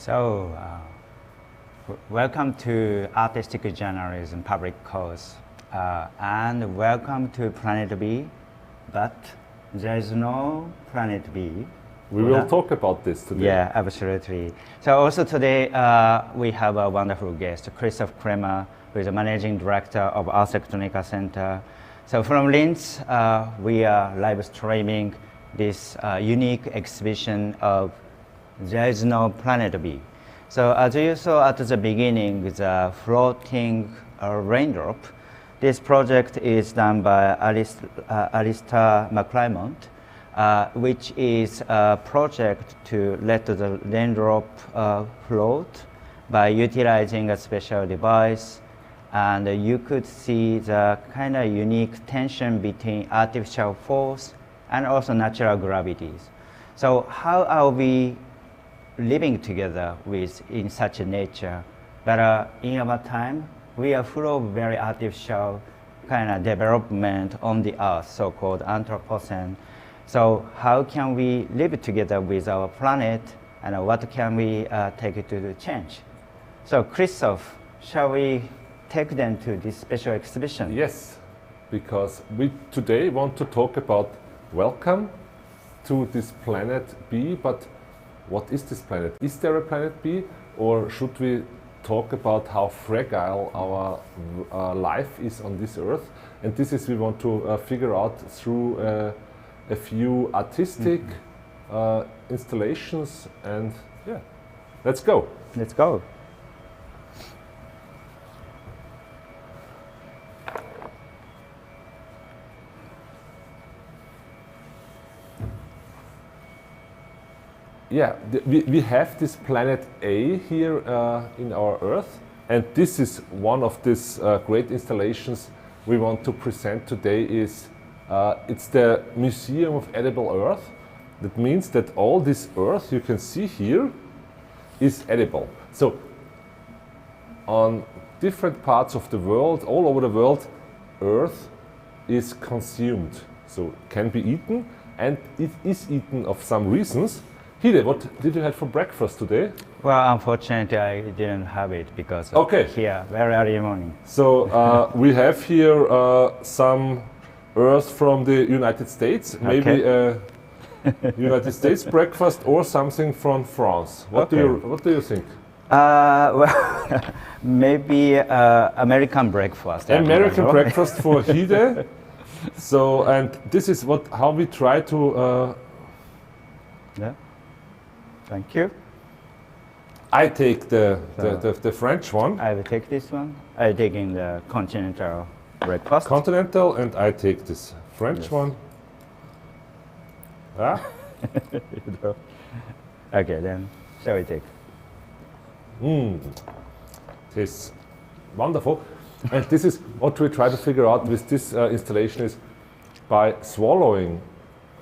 So, welcome to Artistic Journalism public course, and welcome to Planet B, but there is no Planet B. We will talk about this today. Yeah, absolutely. So also today we have a wonderful guest, Christoph Kremer, who is the Managing Director of Ars Electronica Center. So from Linz, we are live streaming this unique exhibition of There is No Planet B. So as you saw at the beginning, the floating raindrop, this project is done by Alistair McClymont, which is a project to let the raindrop float by utilizing a special device. And you could see the kind of unique tension between artificial force and also natural gravities. So how are we living together in such a nature? But in our time, we are full of very artificial kind of development on the earth, so-called Anthropocene. So how can we live together with our planet, and what can we take to change? So Christoph, shall we take them to this special exhibition? Yes, because we today want to talk about welcome to this planet B, but what is this planet? Is there a planet B, or should we talk about how fragile our life is on this earth? And this is we want to figure out through a few artistic installations, and yeah, let's go. Let's go. Yeah, we have this planet A here in our Earth, and this is one of these great installations we want to present today. It's the Museum of Edible Earth. That means that all this Earth you can see here is edible. So on different parts of the world, all over the world, Earth is consumed, so can be eaten, and it is eaten of some reasons. Hide, what did you have for breakfast today? Well, unfortunately, I didn't have it because here, very early morning. So we have here some earth from the United States, maybe a United States breakfast or something from France. What do you think? Well, maybe American breakfast. American breakfast for Hide. So, and this is how we try to. Yeah. Thank you. I take the French one. I will take this one. I'm taking the continental breakfast. Continental, and I take this French one. Ah? Okay, then shall we take? Tastes wonderful. And this is what we try to figure out with this installation is by swallowing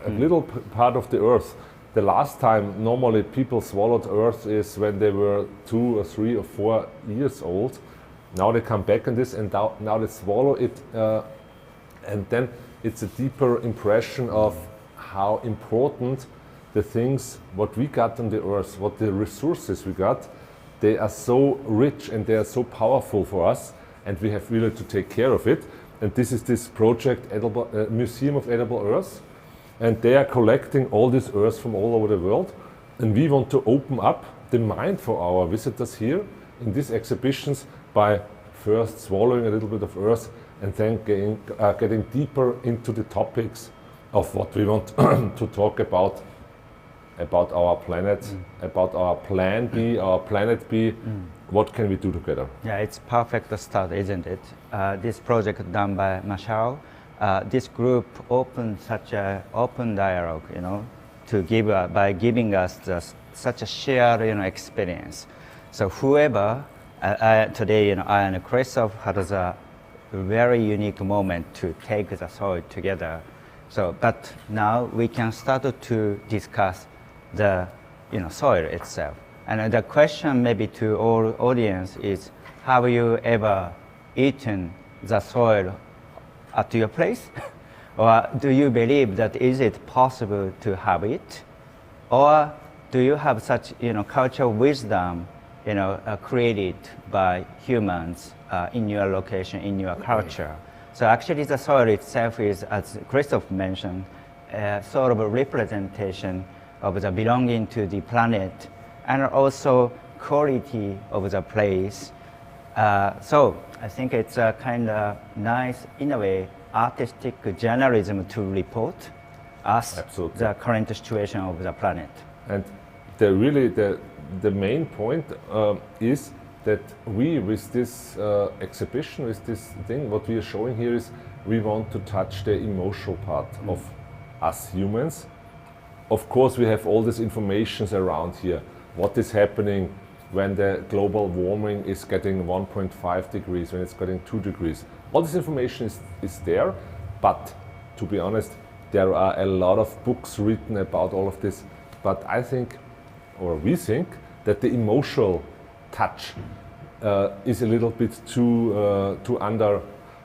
a little part of the earth. The last time normally people swallowed earth is when they were 2 or 3 or 4 years old. Now they come back on this, and now they swallow it, and then it's a deeper impression of how important the things what we got on the earth, what the resources we got, they are so rich and they are so powerful for us, and we have really to take care of it. And this is this project, Museum of Edible Earth. And they are collecting all this earth from all over the world. And we want to open up the mind for our visitors here in these exhibitions by first swallowing a little bit of earth and then getting deeper into the topics of what we want to talk about our planet, about our plan B, our planet B. What can we do together? Yeah, it's perfect start, isn't it? This project done by Marshall. This group opened such an open dialogue, to give by giving us such a shared, experience. So whoever today, I and Christoph had a very unique moment to take the soil together. So, but now we can start to discuss the, soil itself. And the question maybe to all audience is: have you ever eaten the soil at your place? Or do you believe that is it possible to have it? Or do you have such, cultural wisdom, created by humans in your location, in your culture? So actually the soil itself is, as Christoph mentioned, sort of a representation of the belonging to the planet and also quality of the place. So I think it's a kind of nice, in a way, artistic journalism to report us Absolutely. the current situation of the planet. And the main point is that we, with this exhibition, with this thing, what we are showing here is we want to touch the emotional part of us humans. Of course, we have all these informations around here. What is happening when the global warming is getting 1.5 degrees, when it's getting 2 degrees. All this information is there, but to be honest, there are a lot of books written about all of this. But I think, or we think, that the emotional touch is a little bit too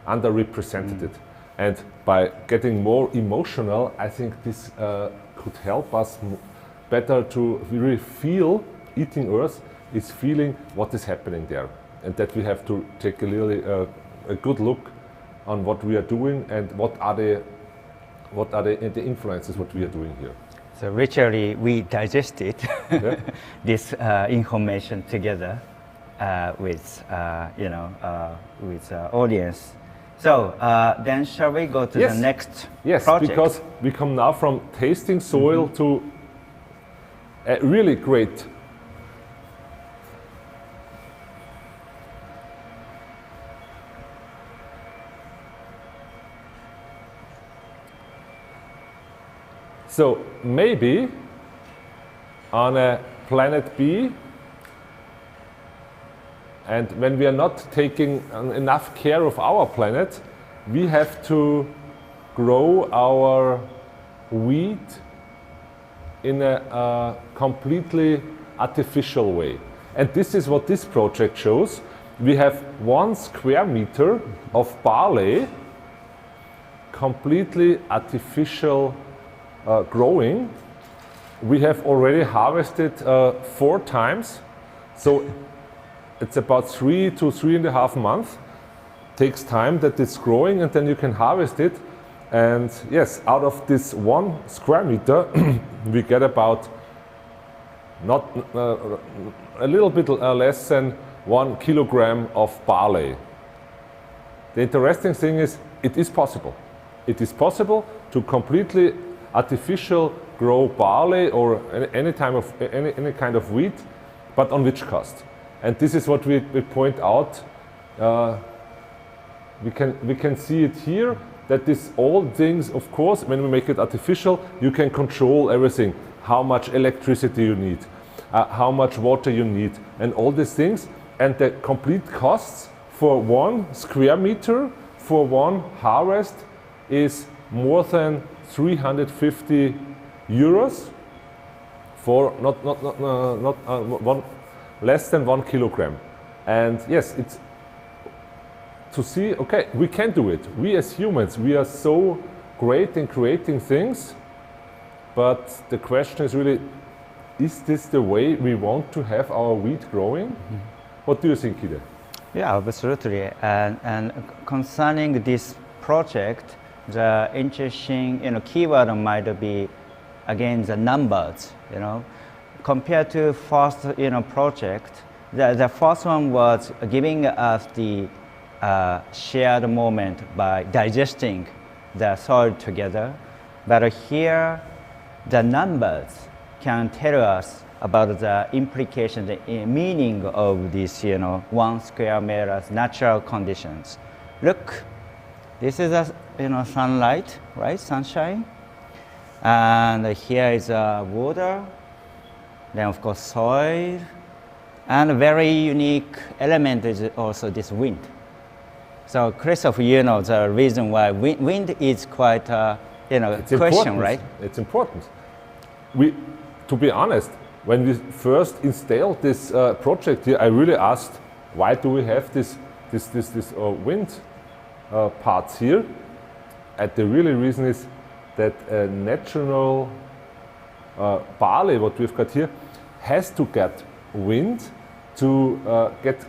underrepresented. And by getting more emotional, I think this could help us better to really feel. Eating Earth is feeling what is happening there, and that we have to take a good look on what we are doing and what are the influences what we are doing here. So literally, we digested this information together with audience. So then, shall we go to the next Yes, project? because we come now from tasting soil to a really great. So maybe on a planet B, and when we are not taking enough care of our planet, we have to grow our wheat in a completely artificial way. And this is what this project shows. We have 1 square meter of barley, completely artificial growing. We have already harvested 4 times, so it's about 3 to 3.5 months. Takes time that it's growing, and then you can harvest it. And yes, out of this 1 square meter, we get about a little bit less than 1 kilogram of barley. The interesting thing is, it is possible. It is possible to completely artificial grow barley or any kind of wheat, but on which cost? And this is what we point out. We can see it here, that this all things, of course, when we make it artificial, you can control everything. How much electricity you need, how much water you need, and all these things. And the complete costs for 1 square meter, for 1 harvest, is more than 350 euros for less than 1 kilogram. And yes, it's to see, okay, we can do it. We as humans, we are so great in creating things, but the question is really, is this the way we want to have our wheat growing? Mm-hmm. What do you think, Hide? Yeah, absolutely. And concerning this project, the interesting keyword might be again the numbers. Compared to first project, the first one was giving us the shared moment by digesting the soil together, but here the numbers can tell us about the implication, the meaning of this 1 square meter's natural conditions. Look, this is a sunlight, right? Sunshine. And here is water. Then of course soil. And a very unique element is also this wind. So Christoph, the reason why wind is quite it's question, important. Right? It's important. To be honest, when we first installed this project here, I really asked, why do we have this wind parts here? And the really reason is that a natural barley, what we've got here, has to get wind to get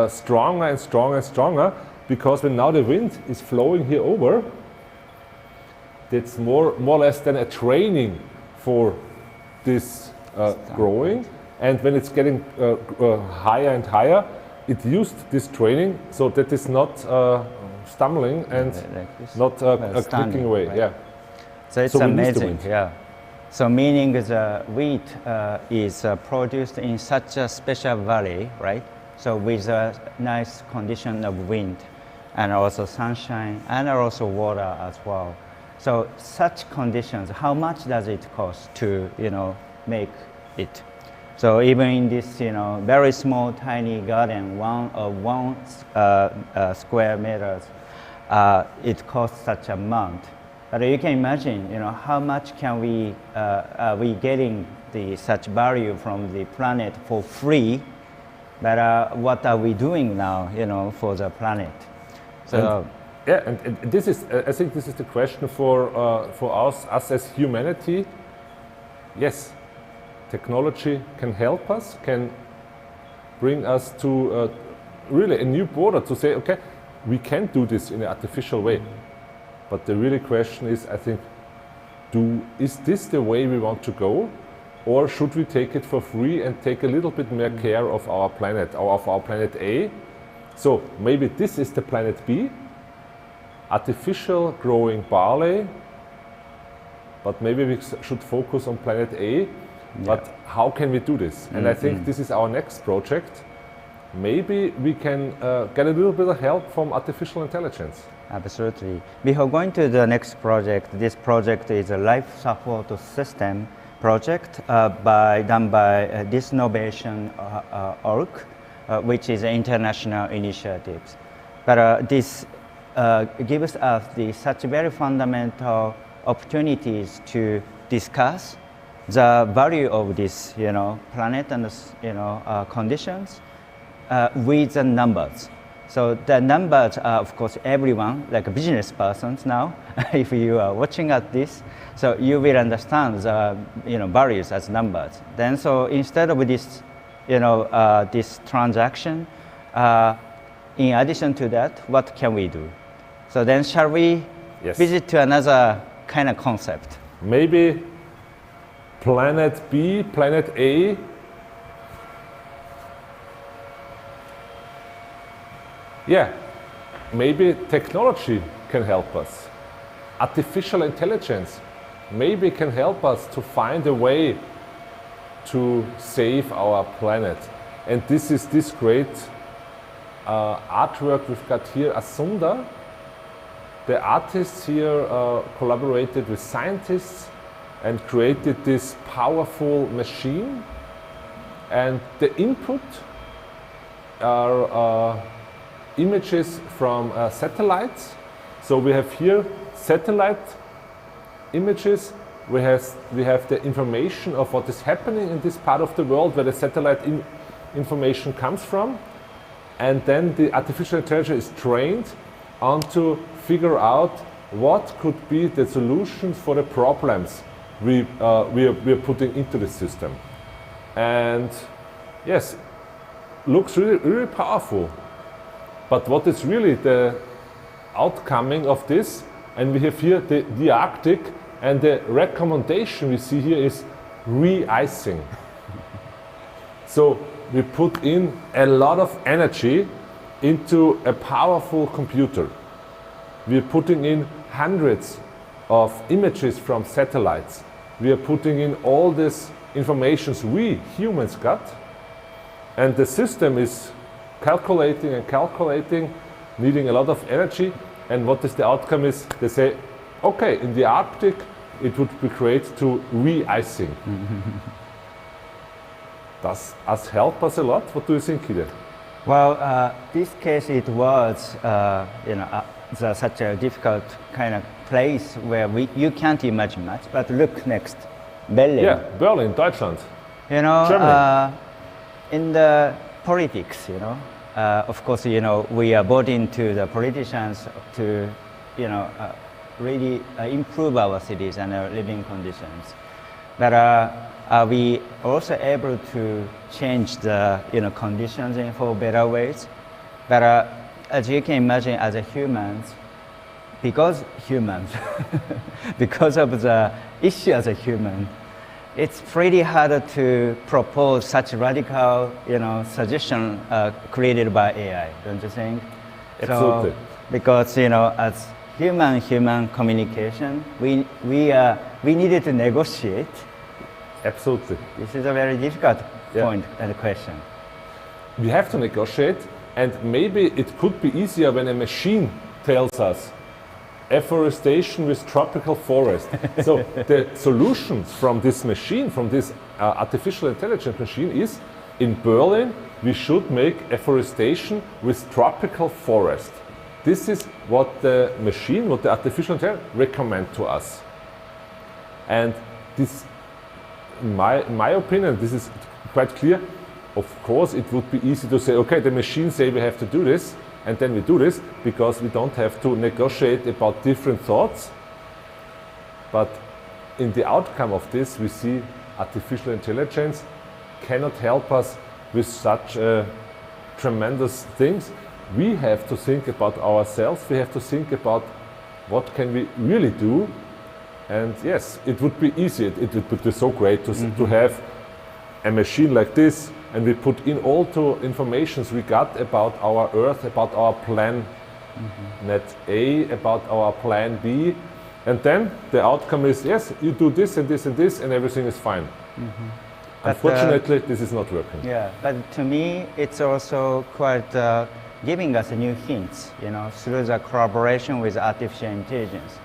stronger and stronger and stronger, because when now the wind is flowing here over, that's more or less than a training for this growing. And when it's getting higher and higher, it used this training, so that it's not stumbling and not clicking away. Right? Yeah. So it's amazing. Yeah. So meaning the wheat is produced in such a special valley, right? So with a nice condition of wind, and also sunshine, and also water as well. So such conditions, how much does it cost to make it? So even in this very small tiny garden, one square meters, it costs such amount. But you can imagine, how much can we getting such value from the planet for free? But what are we doing now, for the planet? So. And this is, I think, this is the question for us as humanity. Yes, technology can help us, can bring us to really a new border to say, okay, we can do this in an artificial way. But the really question is, I think, is this the way we want to go? Or should we take it for free and take a little bit more care of our planet, or of our planet A? So maybe this is the planet B, artificial growing barley, but maybe we should focus on planet A. Yeah. But how can we do this? And I think this is our next project. Maybe we can get a little bit of help from artificial intelligence. Absolutely. Before going to the next project, this project is a life support system project done by this innovation org, which is an international initiative. But this gives us such very fundamental opportunities to discuss the value of this, planet and conditions with the numbers. So the numbers are, of course, everyone, like business persons now, if you are watching at this, so you will understand the values as numbers. Then, so instead of this, this transaction, in addition to that, what can we do? So then, shall we visit to another kind of concept? Maybe planet B, planet A. Yeah, maybe technology can help us. Artificial intelligence maybe can help us to find a way to save our planet. And this is this great artwork we've got here, Asunda. The artists here collaborated with scientists and created this powerful machine. And the input are images from satellites. So we have here satellite images. We have the information of what is happening in this part of the world where the satellite information comes from. And then the artificial intelligence is trained on to figure out what could be the solutions for the problems we are putting into the system. And yes, looks really, really powerful. But what is really the outcoming of this? And we have here the Arctic, and the recommendation we see here is re-icing. So we put in a lot of energy into a powerful computer. We are putting in hundreds of images from satellites. We are putting in all this information we humans got, and the system is calculating and calculating, needing a lot of energy. And what is the outcome is they say, okay, in the Arctic it would be great to re-icing. Does us help us a lot? What do you think, Hide? Well, this case it was such a difficult kind of place where you can't imagine much. But look next, Berlin. Yeah, Berlin, Deutschland. Germany. In the politics, of course, we are bought into the politicians to, really improve our cities and our living conditions. But are we also able to change the conditions for better ways? But as you can imagine, as a humans, because of the issue as a human, it's pretty hard to propose such radical, suggestion created by AI, don't you think? Absolutely. So, because as human communication, we needed to negotiate. Absolutely. This is a very difficult point and question. We have to negotiate, and maybe it could be easier when a machine tells us afforestation with tropical forest. So the solutions from this machine, from this artificial intelligence machine is, in Berlin, we should make afforestation with tropical forest. This is what the machine, what the artificial intelligence recommend to us. And this, in my opinion, this is quite clear. Of course, it would be easy to say, okay, the machine say we have to do this, and then we do this, because we don't have to negotiate about different thoughts. But in the outcome of this, we see artificial intelligence cannot help us with such tremendous things. We have to think about ourselves. We have to think about what can we really do. And yes, it would be easy. It would be so great to have a machine like this, and we put in all the informations we got about our Earth, about our plan net A, about our plan B, and then the outcome is, yes, you do this and this and this, and everything is fine. Unfortunately, this is not working. Yeah, but to me, it's also quite giving us new hints, through the collaboration with artificial intelligence.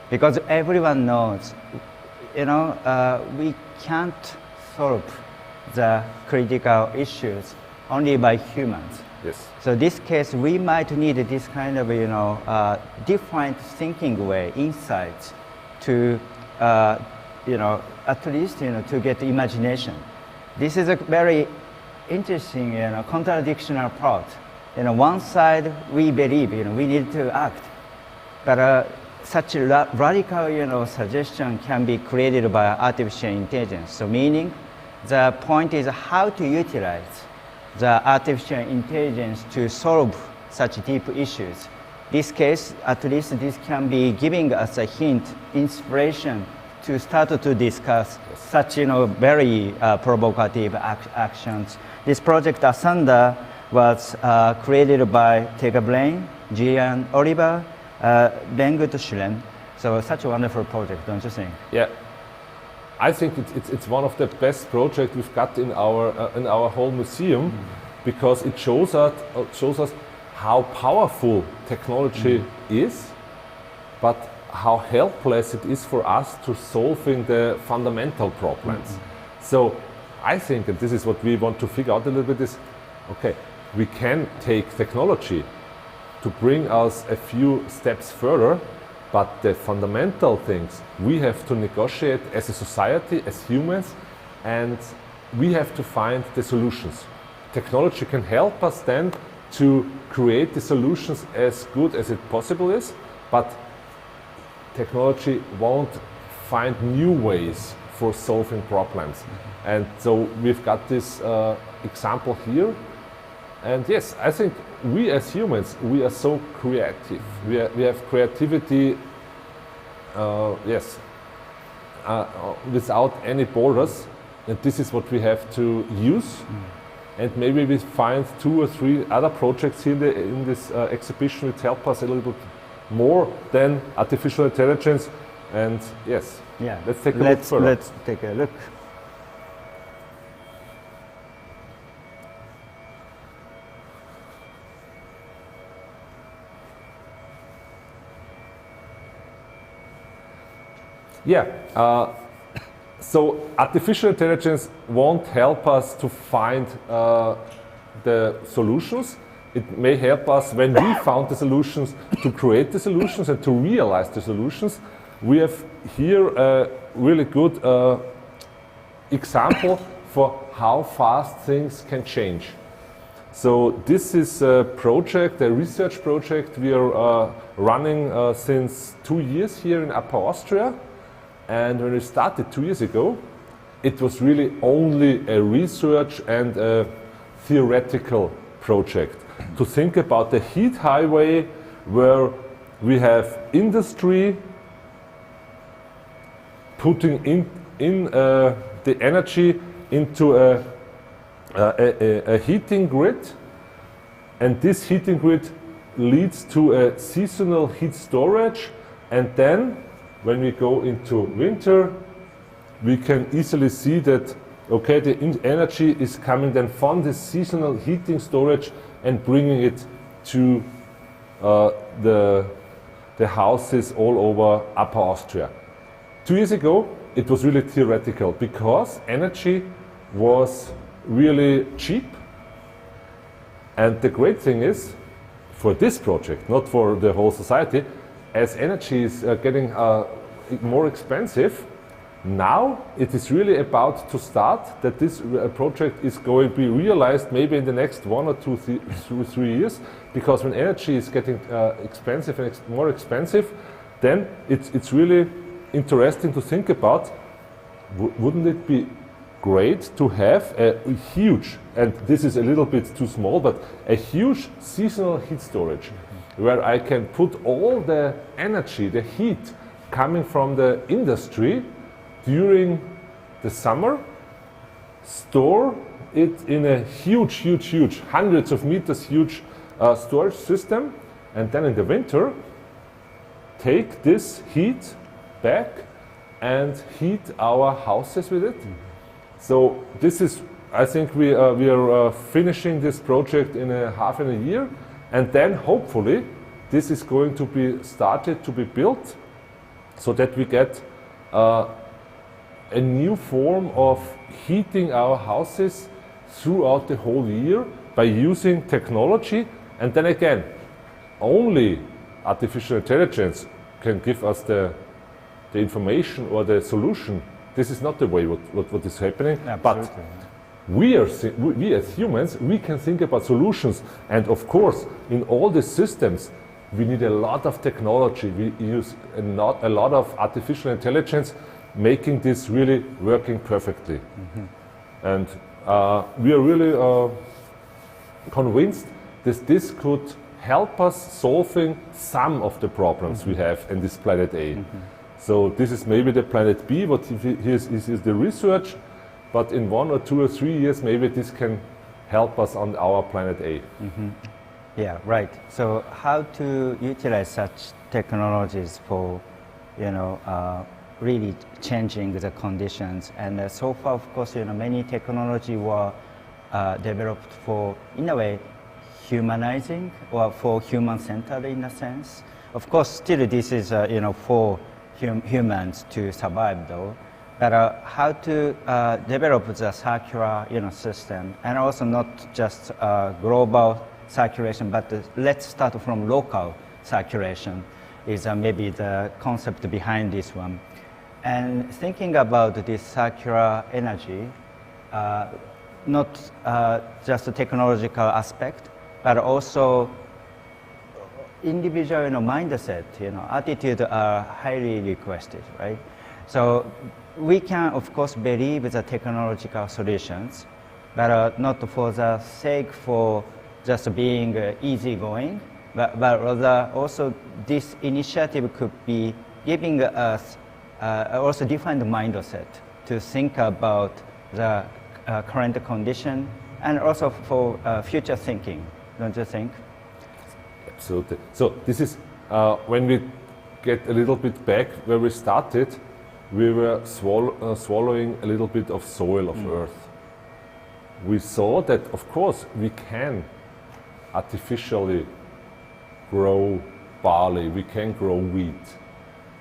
Because everyone knows, we can't solve the critical issues only by humans. Yes. So this case, we might need this kind of, different thinking way, insights to, at least, to get imagination. This is a very interesting, contradictional part. One side, we believe, we need to act, but such a radical, suggestion can be created by artificial intelligence. So meaning, the point is how to utilize the artificial intelligence to solve such deep issues. This case, at least this can be giving us a hint, inspiration to start to discuss such, very provocative actions. This project Asanda was created by Tega Blaine, Gian Oliver, Bengut Schulem. So such a wonderful project, don't you think? Yeah. I think it's one of the best projects we've got in our whole museum, because it shows us how powerful technology is, but how helpless it is for us to solving the fundamental problems. So I think, and this is what we want to figure out a little bit, is okay, we can take technology to bring us a few steps further, but the fundamental things we have to negotiate as a society, as humans, and we have to find the solutions. Technology can help us then to create the solutions as good as it possible is, but technology won't find new ways for solving problems. And so we've got this example here. And yes, I think we as humans, we are so creative. We have creativity, without any borders. And this is what we have to use. And maybe we find 2 or 3 other projects in this exhibition which help us a little bit more than artificial intelligence. And yes, let's take a look further. Let's take a look. So artificial intelligence won't help us to find the solutions. It may help us when we found the solutions to create the solutions and to realize the solutions. We have here a really good example for how fast things can change. So this is a project, a research project we are running since 2 years here in Upper Austria. And when we started 2 years ago, it was really only a research and a theoretical project to think about the heat highway where we have industry putting in the energy into a heating grid, and this heating grid leads to a seasonal heat storage, and then when we go into winter we can easily see that okay, the energy is coming then from the seasonal heating storage and bringing it to the houses all over Upper Austria. 2 years ago it was really theoretical because energy was really cheap, and the great thing is for this project, not for the whole society, as energy is getting more expensive, now it is really about to start that this project is going to be realized maybe in the next 1 or 2 or 3 years, because when energy is getting expensive and more expensive, then it's really interesting to think about, wouldn't it be great to have a huge, and this is a little bit too small, but a huge seasonal heat storage where I can put all the energy, the heat coming from the industry during the summer, store it in a huge, hundreds of meters huge storage system, and then in the winter take this heat back and heat our houses with it. So this is, I think we are finishing this project in half a year, and then hopefully this is going to be started to be built so that we get a new form of heating our houses throughout the whole year by using technology. And then again, only artificial intelligence can give us the information or the solution. This is not the way what is happening. Absolutely. But we as humans, we can think about solutions. And of course, in all the systems, we need a lot of technology. We use a lot of artificial intelligence, making this really working perfectly. And we are really convinced that this could help us solving some of the problems we have in this planet A. So this is maybe the planet B, what is the research, but in 1 or 2 or 3 years maybe this can help us on our planet A. Yeah, right. So how to utilize such technologies for, really changing the conditions. And so far, of course, many technology were developed for, in a way, humanizing or for human-centered in a sense. Of course, still this is, for humans to survive though. But how to develop the circular, system, and also not just global circulation, but let's start from local circulation is maybe the concept behind this one. And thinking about this circular energy, not just a technological aspect, but also individual mindset, attitude are highly requested, right? So we can, of course, believe the technological solutions, but not for the sake for just being easygoing, but rather also this initiative could be giving us also different mindset to think about the current condition and also for future thinking, don't you think? Absolutely. So this is when we get a little bit back where we started, we were swallowing a little bit of soil of earth. We saw that, of course, we can artificially grow barley, we can grow wheat.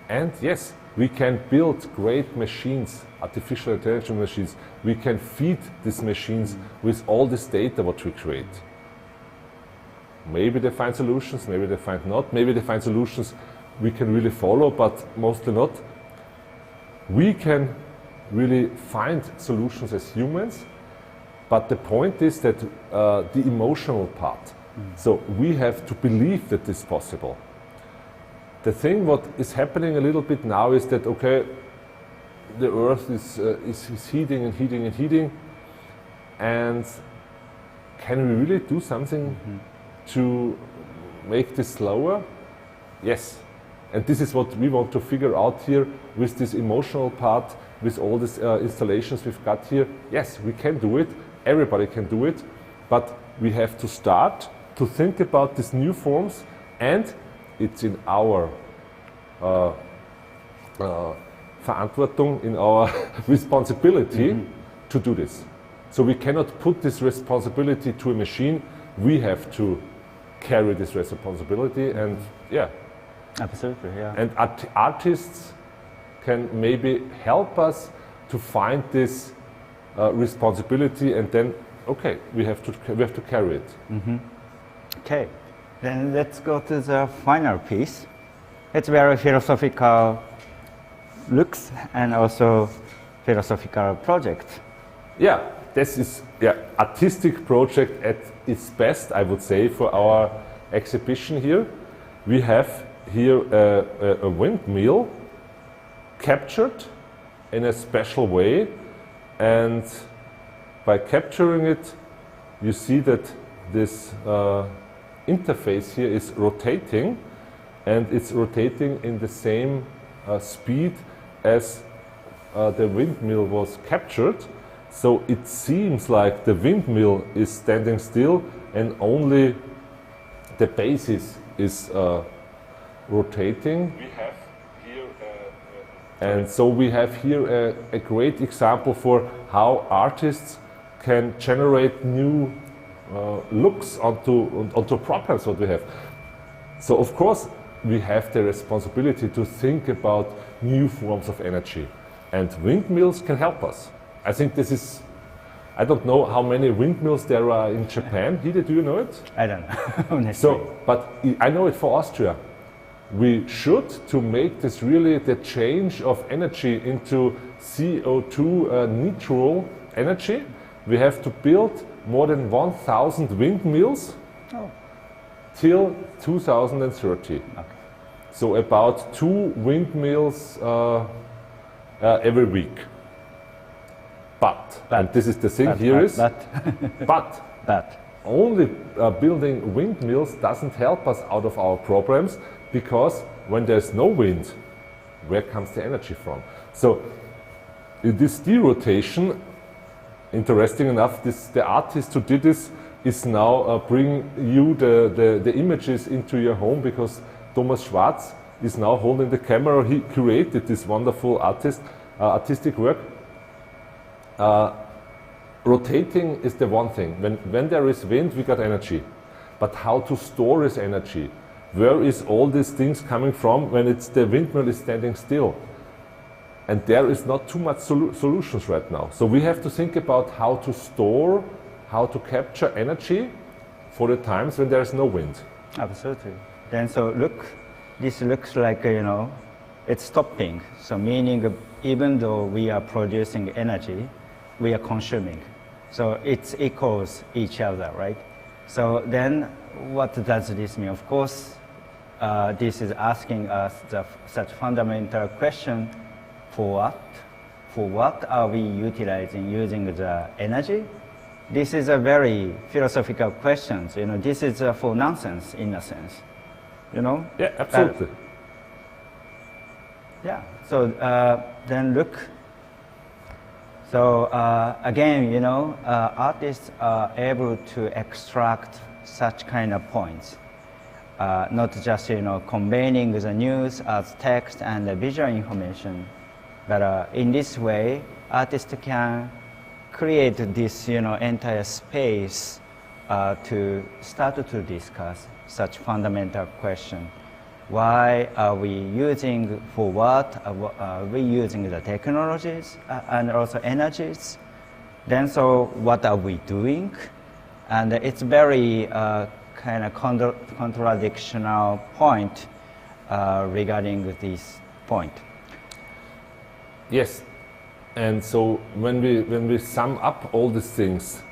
And yes, we can build great machines, artificial intelligence machines. We can feed these machines with all this data what we create. Maybe they find solutions, maybe they find not. Maybe they find solutions we can really follow, but mostly not. We can really find solutions as humans, but the point is that the emotional part. So we have to believe that this is possible. The thing what is happening a little bit now is that, okay, the Earth is heating and heating and heating, and can we really do something to make this slower? Yes. And this is what we want to figure out here with this emotional part, with all these installations we've got here. Yes, we can do it. Everybody can do it. But we have to start to think about these new forms, and it's in our Verantwortung, in our responsibility to do this. So we cannot put this responsibility to a machine. We have to carry this responsibility, and yeah. Absolutely, yeah. And artists can maybe help us to find this responsibility, and then, okay, we have to carry it. Okay, then let's go to the final piece. It's very philosophical looks and also philosophical project. Yeah, this is artistic project at its best, I would say, for our exhibition here. We have here a windmill captured in a special way, and by capturing it you see that this interface here is rotating, and it's rotating in the same speed as the windmill was captured. So it seems like the windmill is standing still and only the basis is rotating. We have here and so we have here a great example for how artists can generate new looks onto problems what we have. So of course we have the responsibility to think about new forms of energy, and windmills can help us. I think this is, I don't know how many windmills there are in Japan. Hide, do you know it? I don't know. So, but I know it for Austria. We should, to make this really the change of energy into CO2 neutral energy, we have to build more than 1,000 windmills till 2030. Okay. So about 2 windmills every week. But, and this is the thing but only building windmills doesn't help us out of our problems, because when there's no wind, where comes the energy from? So in this derotation, interesting enough, the artist who did this is now bringing you the images into your home, because Thomas Schwarz is now holding the camera. He created this wonderful artistic work. Rotating is the one thing. When there is wind, we got energy. But how to store this energy? Where is all these things coming from when the windmill is standing still? And there is not too much solutions right now. So we have to think about how to store, how to capture energy for the times when there is no wind. Absolutely. Then so look, this looks like, it's stopping. So meaning even though we are producing energy, we are consuming. So it equals each other, right? So then what does this mean? Of course, this is asking us such fundamental question: for what are we using the energy? This is a very philosophical question. This is for nonsense in a sense. Yeah, absolutely. Yeah. So then look. So again, artists are able to extract such kind of points, not just conveying the news as text and visual information, but in this way, artists can create this entire space to start to discuss such fundamental question. Why are we using, for what are we using the technologies and also energies? Then so what are we doing? And it's very kind of contradictional point regarding this point. Yes, and so when we sum up all these things,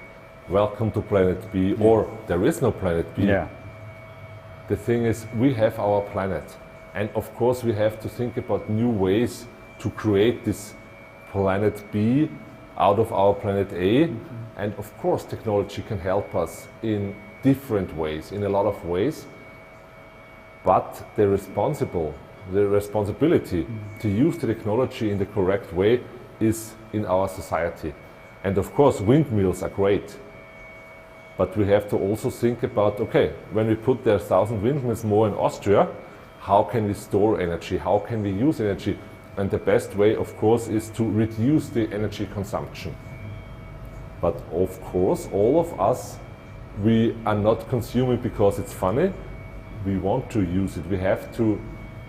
welcome to Planet B, or there is no Planet B. Yeah. The thing is, we have our planet, and of course we have to think about new ways to create this planet B out of our planet A. And of course, technology can help us in different ways, in a lot of ways. But the responsibility to use the technology in the correct way is in our society. And of course, windmills are great. But we have to also think about, okay, when we put there 1,000 windmills more in Austria, how can we store energy? How can we use energy? And the best way, of course, is to reduce the energy consumption. But of course, all of us, we are not consuming because it's funny. We want to use it. We have to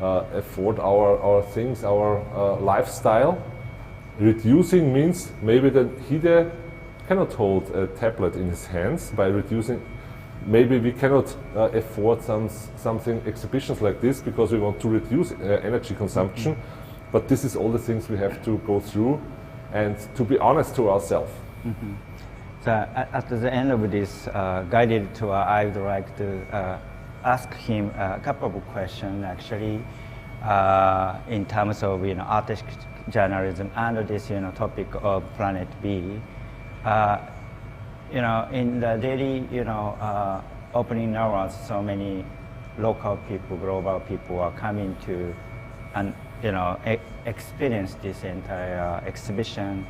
afford our things, our lifestyle. Reducing means maybe that Hide cannot hold a tablet in his hands. By reducing, maybe we cannot afford something exhibitions like this because we want to reduce energy consumption. But this is all the things we have to go through and to be honest to ourselves. So at the end of this guided tour, I would like to ask him a couple of questions actually in terms of artistic journalism and this topic of Planet B. In the daily opening hours, so many local people, global people are coming to and experience this entire exhibition.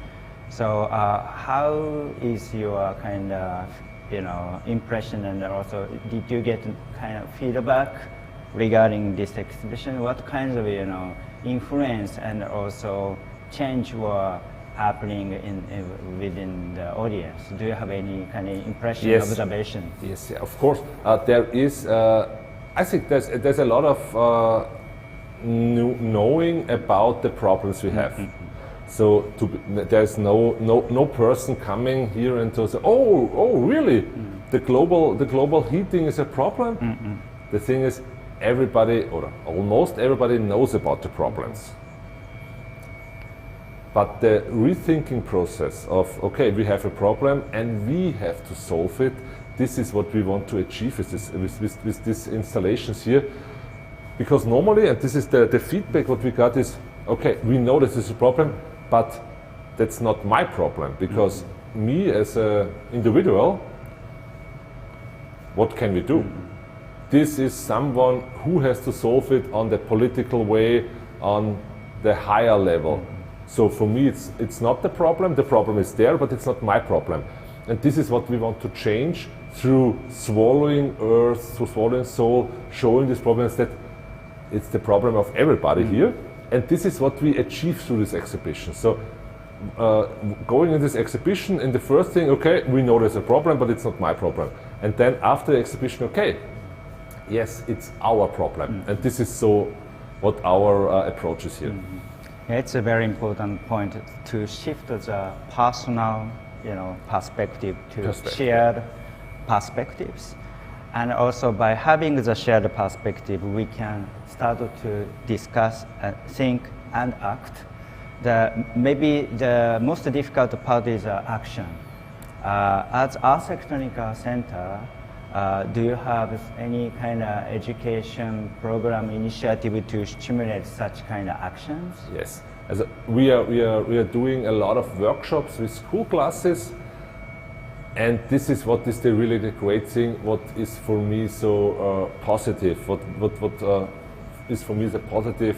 So how is your kind of impression, and also did you get kind of feedback regarding this exhibition? What kinds of influence and also change were happening within the audience? Do you have any kind of impression, yes. observation? Yes, of course. There is. I think there's a lot of knowing about the problems we have. So there's no person coming here and to say, oh really, the global heating is a problem. The thing is, everybody or almost everybody knows about the problems. But the rethinking process of, okay, we have a problem and we have to solve it, this is what we want to achieve with these installations here. Because normally, and this is the feedback what we got is, okay, we know this is a problem, but that's not my problem, because me as an individual, what can we do? This is someone who has to solve it on the political way, on the higher level. So for me, it's not the problem is there, but it's not my problem. And this is what we want to change through swallowing earth, through swallowing soul, showing these problems that it's the problem of everybody here. And this is what we achieve through this exhibition. So going in this exhibition, and the first thing, okay, we know there's a problem, but it's not my problem. And then after the exhibition, okay, yes, it's our problem. And this is so what our approach is here. Yeah, it's a very important point to shift the personal, perspective to shared perspectives. And also by having the shared perspective, we can start to discuss, think, and act. Maybe the most difficult part is action. At Ars Electronica Center, do you have any kind of education program initiative to stimulate such kind of actions? Yes, we are doing a lot of workshops with school classes. And this is what is really the great thing, what is for me so positive, what is for me the positive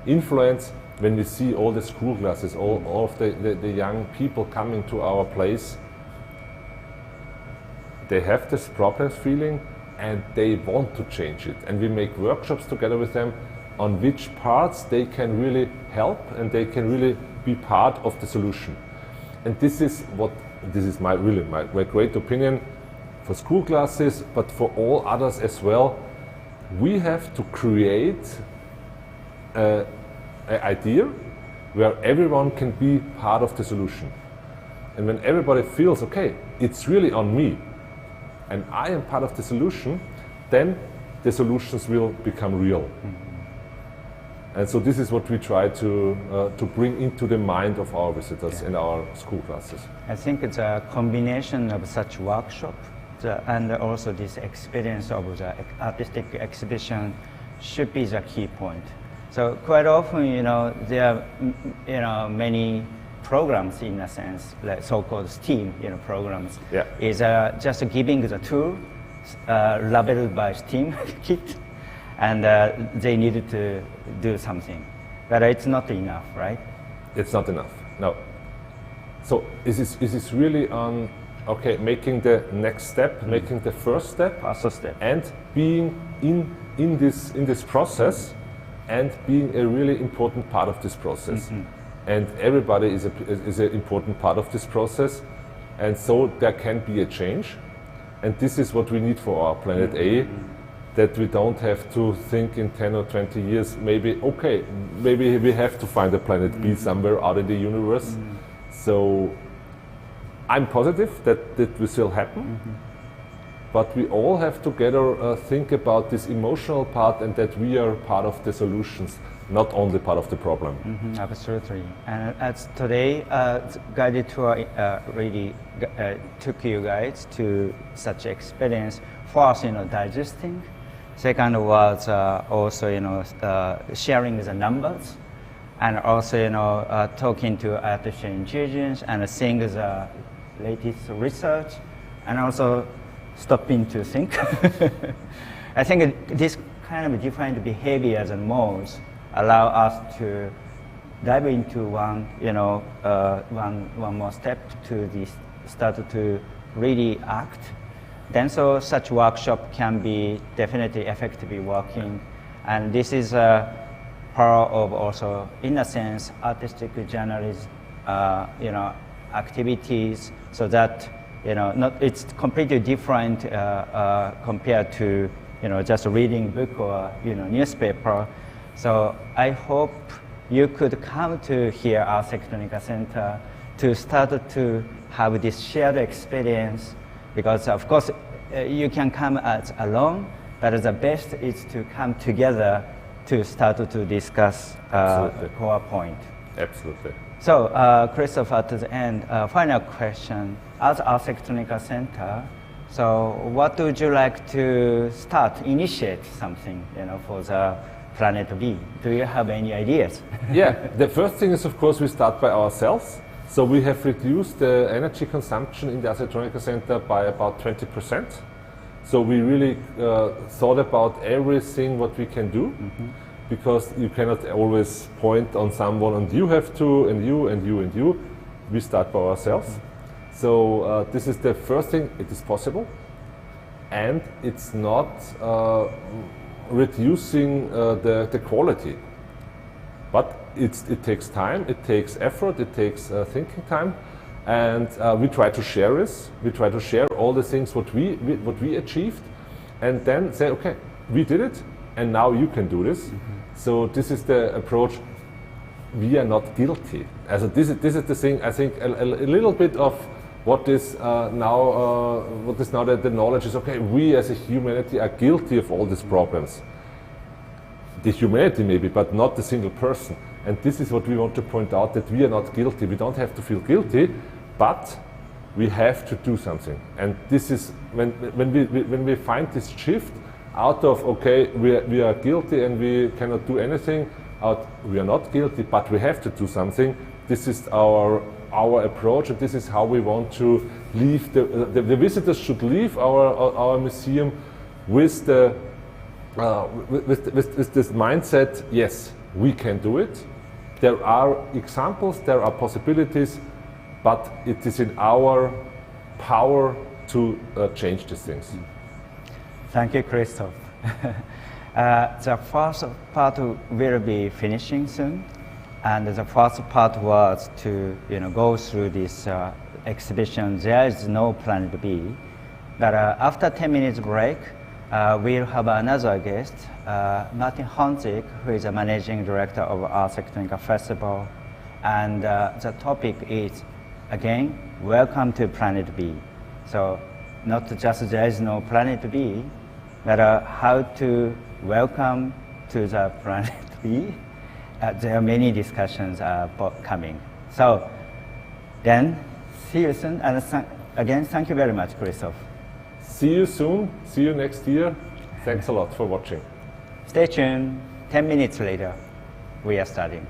influence when we see all the school classes, all of the young people coming to our place. They have this problem feeling and they want to change it. And we make workshops together with them on which parts they can really help and they can really be part of the solution. And this is my great opinion for school classes, but for all others as well. We have to create an idea where everyone can be part of the solution. And when everybody feels, okay, it's really on me, and I am part of the solution, then the solutions will become real. And so this is what we try to bring into the mind of our visitors in our school classes. I think it's a combination of such workshop and also this experience of the artistic exhibition should be the key point. So quite often, there are, many programs in a sense, like so-called STEAM, programs. Yeah. Is just giving the tool labeled by STEAM kit, and they needed to do something, but it's not enough, right? It's not enough. No. So is this really on making the next step, making the first step, and being in this process, and being a really important part of this process. And everybody is an important part of this process, and so there can be a change. And this is what we need for our planet A, that we don't have to think in 10 or 20 years, maybe we have to find a planet B somewhere out in the universe. So I'm positive that will still happen, but we all have together think about this emotional part, and that we are part of the solutions, not only part of the problem. Absolutely. And as today, guided tour really took you guys to such experience. First, digesting. Second was also, sharing the numbers, and also, talking to artificial intelligence and seeing the latest research, and also stopping to think. I think this kind of different behaviors and modes allow us to dive into one more step to this, start to really act. Then so such workshop can be definitely effectively working, and this is a part of also, in a sense, artistic journalism, activities, so that it's completely different compared to just reading book or newspaper. So I hope you could come to here Ars Electronica Center to start to have this shared experience, because of course you can come as alone, but the best is to come together to start to discuss the core point. Absolutely. So Christopher, at the end, final question. As Ars Electronica Center, so what would you like to initiate something, for the Planet B? Do you have any ideas? Yeah, the first thing is, of course, we start by ourselves. So we have reduced the energy consumption in the Ars Electronica Center by about 20%. So we really thought about everything what we can do, because you cannot always point on someone and you have to, and you, and you, and you. We start by ourselves. So this is the first thing. It is possible, and it's not reducing the quality, but it takes time, it takes effort, it takes thinking time, and we try to share this. We try to share all the things what we achieved, and then say, okay, we did it, and now you can do this. So this is the approach. We are not guilty. Also this is the thing. I think a little bit of what is now the knowledge is, okay, we as a humanity are guilty of all these problems. The humanity maybe, but not the single person. And this is what we want to point out, that we are not guilty. We don't have to feel guilty, but we have to do something. And this is when we find this shift out of, okay, we are guilty and we cannot do anything, out we are not guilty, but we have to do something. This is our approach, and this is how we want to leave the visitors should leave our museum with this mindset. Yes, we can do it. There are examples, there are possibilities, but it is in our power to change these things. Thank you, Christoph. The first part will be finishing soon. And the first part was to go through this exhibition. There is no Planet B. But after 10 minutes break, we'll have another guest, Martin Honzig, who is a managing director of Ars Electronica Festival. And the topic is, again, welcome to Planet B. So not just there is no Planet B, but how to welcome to the Planet B. There are many discussions coming. So then, see you soon. And again, thank you very much, Christoph. See you soon. See you next year. Thanks a lot for watching. Stay tuned. 10 minutes later. we are studying.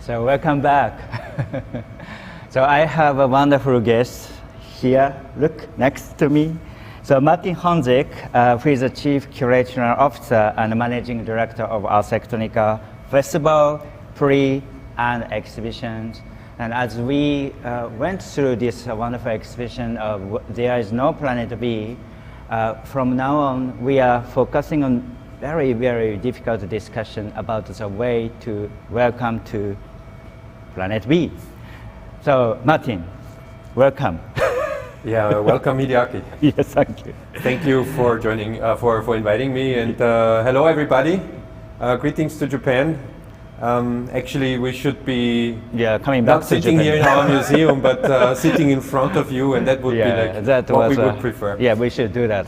So welcome back. So I have a wonderful guest here. Look next to me. So Martin Honzik, who is the Chief Curatorial Officer and Managing Director of Ars Electronica Festival, Pre and Exhibitions. And as we went through this wonderful exhibition of There Is No Planet B, from now on we are focusing on very, very difficult discussion about the way to welcome to Planet B. So Martin, welcome. Yeah, welcome Hideaki. Yes, thank you. Thank you for joining, for inviting me, and hello everybody. Greetings to Japan. Actually, we should be coming back not sitting here in our museum, but sitting in front of you, and that would be like what we would prefer. Yeah, we should do that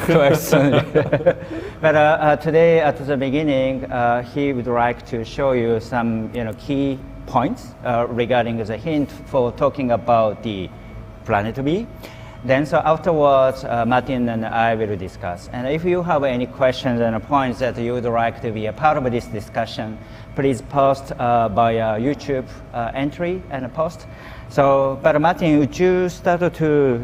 quite soon. But today, at the beginning, he would like to show you some key points regarding the hint for talking about the Planet B. Then so afterwards, Martin and I will discuss. And if you have any questions and points that you would like to be a part of this discussion, please post via YouTube entry and post. So, but Martin, would you start to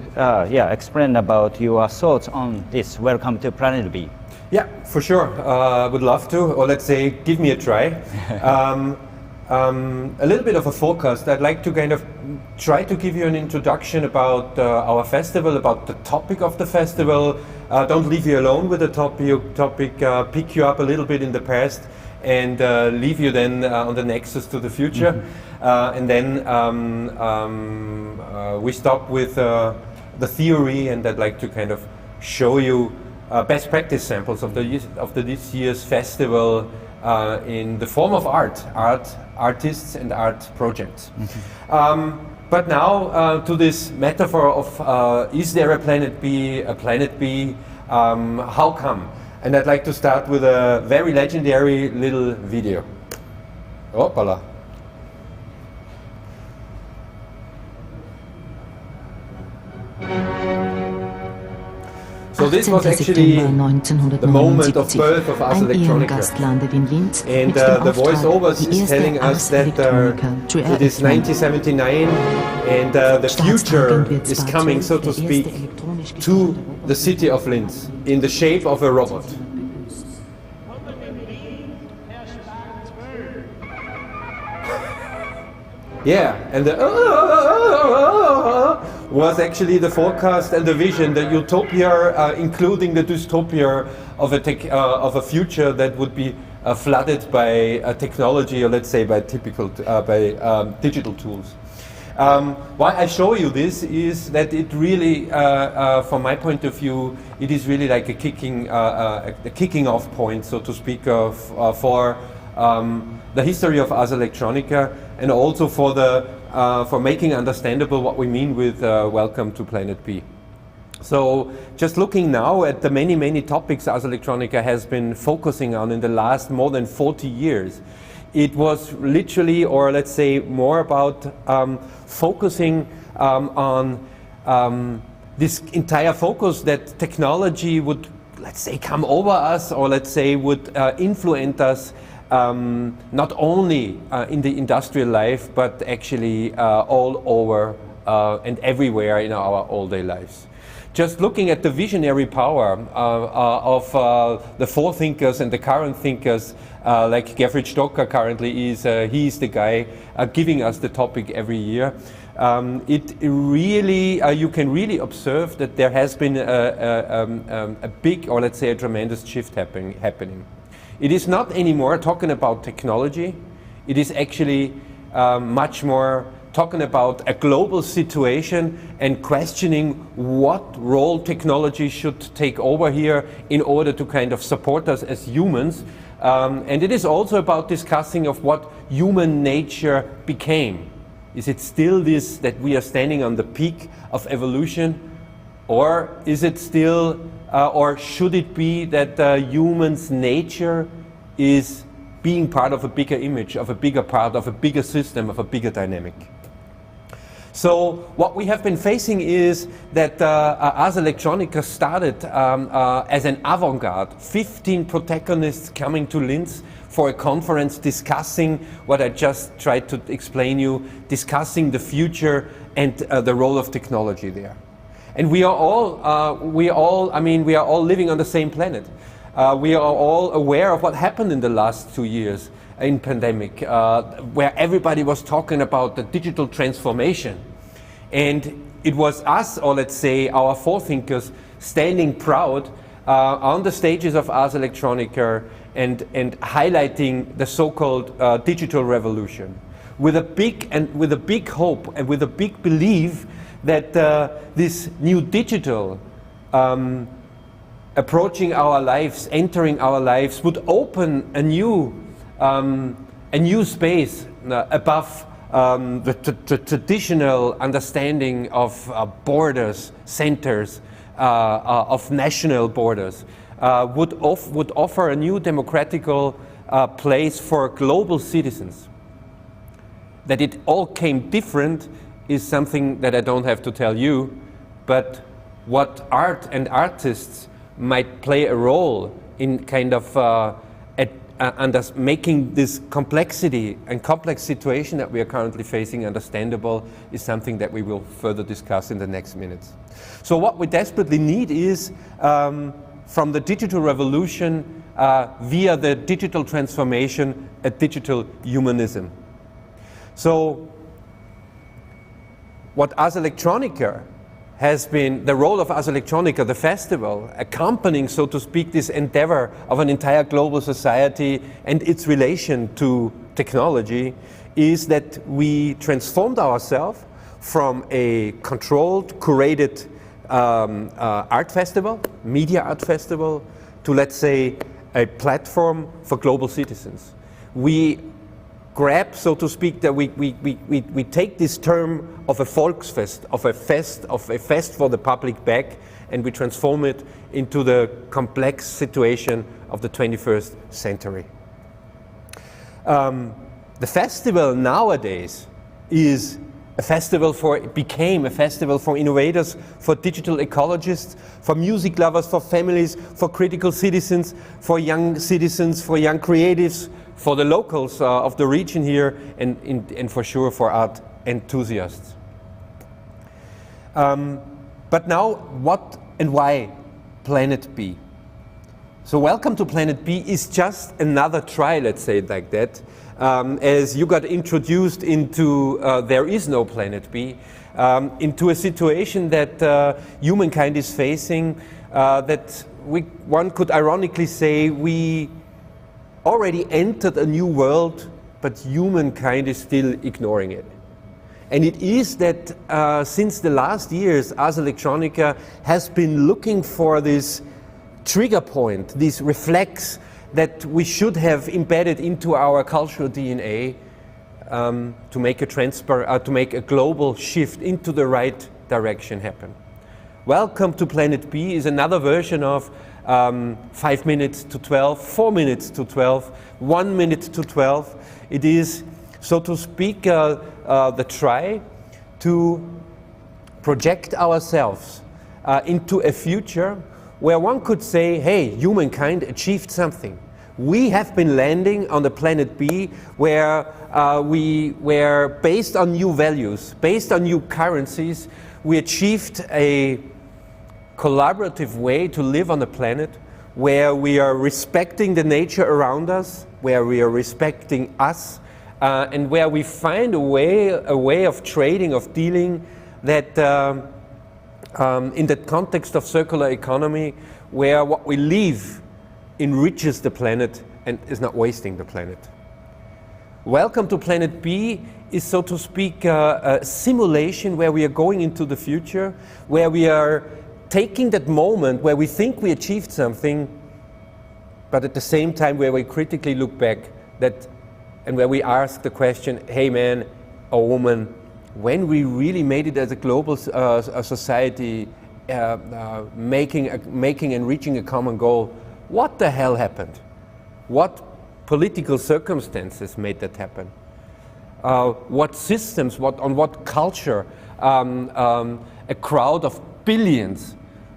explain about your thoughts on this Welcome to Planet B? Yeah, for sure. Would love to, or let's say, give me a try. A little bit of a forecast. I'd like to kind of try to give you an introduction about our festival, about the topic of the festival. Don't leave you alone with the topic, pick you up a little bit in the past and leave you then on the nexus to the future. Mm-hmm. And then we stop with the theory, and I'd like to kind of show you best practice samples of this year's festival in the form of artists and art projects. Mm-hmm. But now to this metaphor of is there a Planet B, how come? And I'd like to start with a very legendary little video. Hoppala. So this was actually the moment of birth of Ars Electronica. And the voiceover is telling us that it is 1979 and the future is coming, so to speak, to the city of Linz in the shape of a robot. Yeah, and the was actually the forecast and the vision, the utopia, including the dystopia of a future that would be flooded by technology, or let's say by digital tools. Why I show you this is that it really, from my point of view, it is really like a kicking off point, so to speak, for the history of Ars Electronica, and also for making understandable what we mean with Welcome to Planet B. So just looking now at the many topics Ars Electronica has been focusing on in the last more than 40 years, it was literally, or let's say more about focusing on this entire focus that technology would, let's say, come over us, or let's say would influence us not only in the industrial life, but actually all over and everywhere in our all-day lives. Just looking at the visionary power of the forethinkers and the current thinkers, like Gerfried Stocker currently is, he is the guy giving us the topic every year. It really, you can really observe that there has been a big, or let's say a tremendous shift happening. It is not anymore talking about technology. It is actually much more talking about a global situation and questioning what role technology should take over here in order to kind of support us as humans. And it is also about discussing of what human nature became. Is it still this that we are standing on the peak of evolution? Or is it still, or should it be that human's nature is being part of a bigger image, of a bigger part, of a bigger system, of a bigger dynamic? So what we have been facing is that Ars Electronica started as an avant-garde, 15 protagonists coming to Linz for a conference discussing what I just tried to explain you, discussing the future and the role of technology there. And we are all living on the same planet. We are all aware of what happened in the last 2 years in pandemic, where everybody was talking about the digital transformation. And it was us, or let's say our forethinkers, standing proud on the stages of Ars Electronica and highlighting the so-called digital revolution, with a big hope and with a big belief that this new digital approaching our lives, entering our lives, would open a new space above the traditional understanding of borders, centers, of national borders, would offer a new democratical place for global citizens. That it all came different is something that I don't have to tell you, but what art and artists might play a role in kind of making this complexity and complex situation that we are currently facing understandable is something that we will further discuss in the next minutes. So what we desperately need is from the digital revolution via the digital transformation, a digital humanism. So what Ars Electronica has been, the role of Ars Electronica, the festival, accompanying, so to speak, this endeavor of an entire global society and its relation to technology, is that we transformed ourselves from a controlled, curated art festival, media art festival, to, let's say, a platform for global citizens. We grab, so to speak, that we take this term of a Volksfest, of a fest for the public back, and we transform it into the complex situation of the 21st century. The festival nowadays became a festival for innovators, for digital ecologists, for music lovers, for families, for critical citizens, for young creatives, for the locals of the region here, and for sure for art enthusiasts. But now, what and why Planet B? So Welcome to Planet B is just another try, let's say it like that, as you got introduced into there is no Planet B, into a situation that humankind is facing, that one could ironically say we already entered a new world, but humankind is still ignoring it. And it is that since the last years, Ars Electronica has been looking for this trigger point, this reflex that we should have embedded into our cultural DNA to make a global shift into the right direction happen. Welcome to Planet B is another version of 5 minutes to 12, 4 minutes to 12, 1 minute to 12. It is, so to speak, the try to project ourselves into a future where one could say, hey, humankind achieved something. We have been landing on the Planet B where based on new values, based on new currencies, we achieved a collaborative way to live on the planet where we are respecting the nature around us, where we are respecting us, and where we find a way of trading, of dealing that in the context of circular economy, where what we leave enriches the planet and is not wasting the planet. Welcome to Planet B is, so to speak, a simulation where we are going into the future, where we are taking that moment where we think we achieved something, but at the same time where we critically look back and where we ask the question, hey man or woman, when we really made it as a global society, making and reaching a common goal, what the hell happened? What political circumstances made that happen? What systems, on what culture a crowd of billions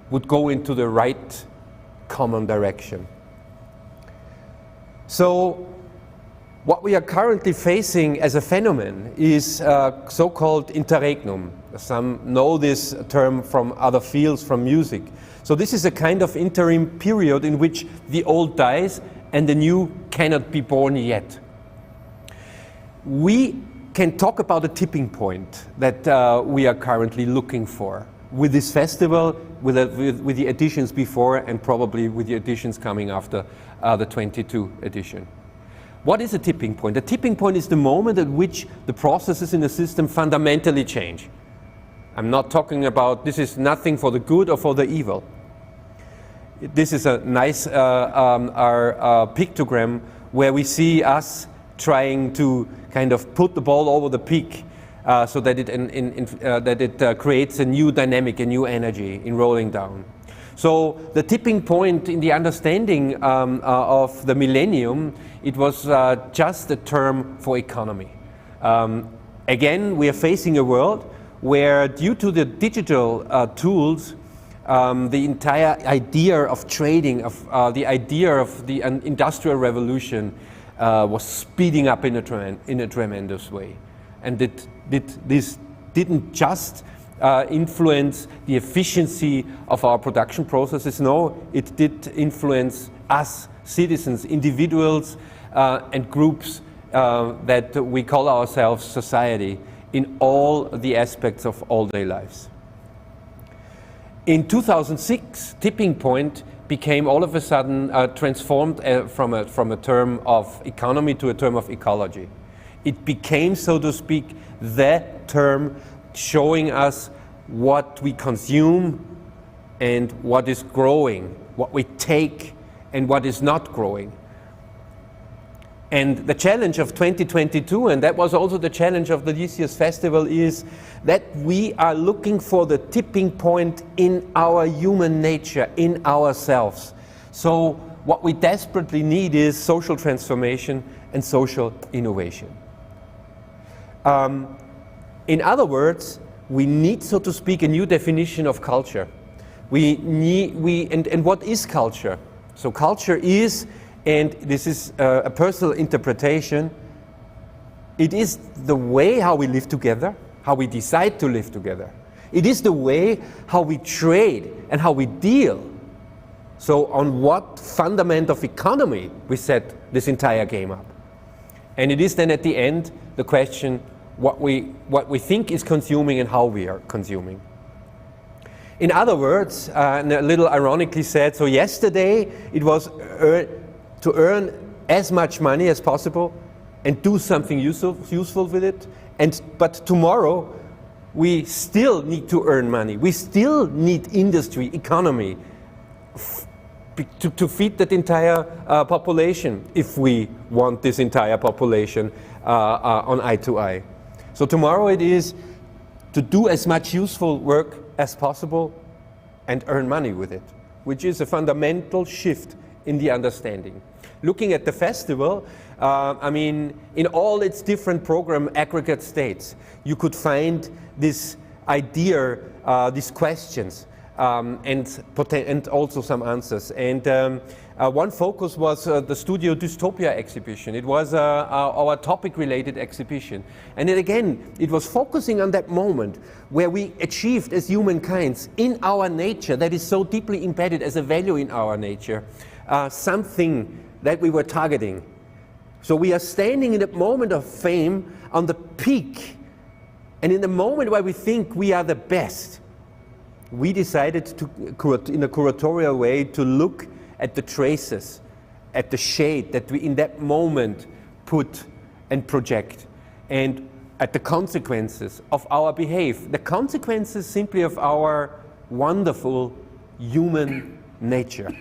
would go into the right common direction. So what we are currently facing as a phenomenon is so-called interregnum. Some know this term from other fields, from music. So this is a kind of interim period in which the old dies and the new cannot be born yet. We can talk about a tipping point that we are currently looking for with this festival, with the editions before, and probably with the editions coming after the 22 edition. What is a tipping point? A tipping point is the moment at which the processes in the system fundamentally change. I'm not talking about, this is nothing for the good or for the evil. This is a nice pictogram where we see us trying to kind of put the ball over the peak so that it creates a new dynamic, a new energy in rolling down. So the tipping point in the understanding of the millennium, it was just a term for economy. Again, we are facing a world where, due to the digital tools, the entire idea of trading, the idea of the industrial revolution was speeding up in a tremendous way. And this didn't just influence the efficiency of our production processes. No, it did influence us, citizens, individuals, and groups that we call ourselves society in all the aspects of all-day lives. In 2006, tipping point became all of a sudden transformed from a term of economy to a term of ecology. It became, so to speak, the term showing us what we consume and what is growing, what we take and what is not growing. And the challenge of 2022, and that was also the challenge of this year's festival, is that we are looking for the tipping point in our human nature, in ourselves. So what we desperately need is social transformation and social innovation. In other words, we need, so to speak, a new definition of culture. And what is culture? So culture is, and this is a personal interpretation, it is the way how we live together, how we decide to live together. It is the way how we trade and how we deal. So on what fundament of economy we set this entire game up. And it is then at the end the question what we think is consuming and how we are consuming. In other words, and a little ironically said, so yesterday it was to earn as much money as possible and do something useful with it. But tomorrow we still need to earn money. We still need industry, economy to feed that entire population if we want this entire population on eye to eye. So tomorrow it is to do as much useful work as possible and earn money with it, which is a fundamental shift in the understanding. Looking at the festival, I mean, in all its different program aggregate states, you could find this idea, these questions, and also some answers. And one focus was the Studio Dystopia exhibition. It was our topic-related exhibition. And then again, it was focusing on that moment where we achieved as humankind in our nature that is so deeply embedded as a value in our nature, something that we were targeting. So we are standing in that moment of fame on the peak, and in the moment where we think we are the best, we decided to, in a curatorial way, to look at the traces, at the shade that we in that moment put and project, and at the consequences of our behavior, the consequences simply of our wonderful human nature.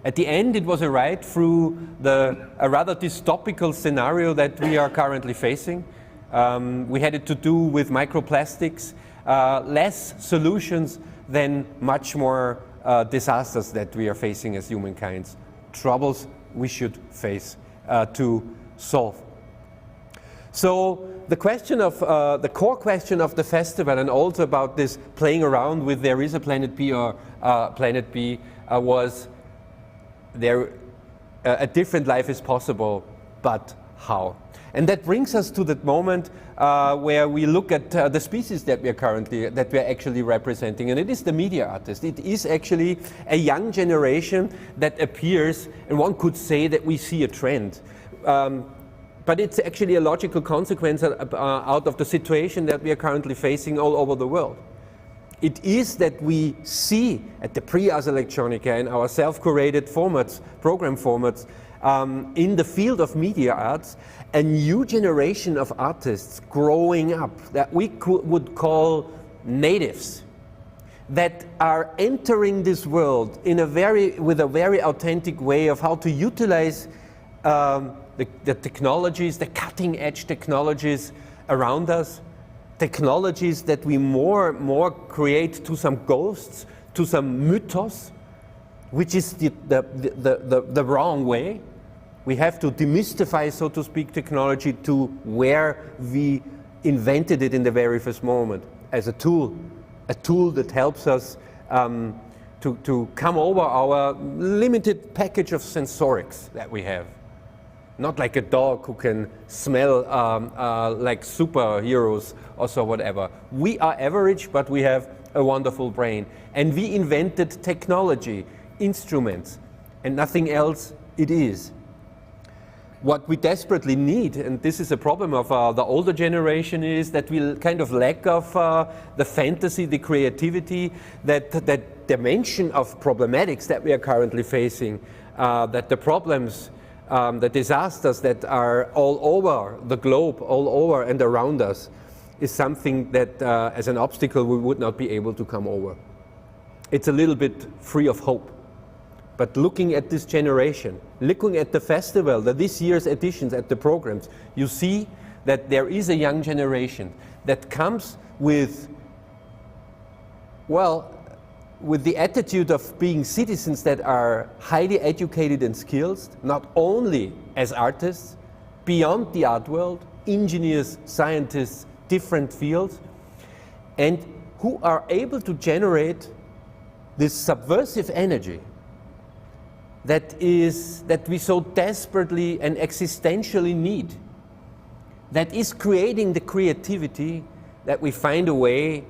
At the end, it was a ride through a rather dystopical scenario that we are currently facing. We had it to do with microplastics, less solutions than much more disasters that we are facing as humankind, troubles we should face to solve. So the question of the core question of the festival, and also about this playing around with there is a planet B or planet B, was there a different life is possible, but how? And that brings us to that moment where we look at the species that we are actually representing, and it is the media artist. It is actually a young generation that appears, and one could say that we see a trend. But it's actually a logical consequence out of the situation that we are currently facing all over the world. It is that we see at the pre-Ars Electronica in our self-curated formats, program formats, in the field of media arts, a new generation of artists growing up that we would call natives, that are entering this world in with a very authentic way of how to utilize the technologies, the cutting edge technologies around us, technologies that we more create to some ghosts, to some mythos, which is the wrong way. We have to demystify, so to speak, technology to where we invented it in the very first moment, as a tool that helps us to come over our limited package of sensorics that we have. Not like a dog who can smell like superheroes or so whatever. We are average, but we have a wonderful brain. And we invented technology, instruments, and nothing else it is. What we desperately need, and this is a problem of the older generation, is that we kind of lack of the fantasy, the creativity, that dimension of problematics that we are currently facing, that the problems, the disasters that are all over the globe, all over and around us, is something that as an obstacle we would not be able to come over. It's a little bit free of hope. But looking at this generation, looking at the festival, this year's editions at the programs, you see that there is a young generation that comes with, well, with the attitude of being citizens that are highly educated and skilled, not only as artists, beyond the art world, engineers, scientists, different fields, and who are able to generate this subversive energy that we so desperately and existentially need, that is creating the creativity that we find a way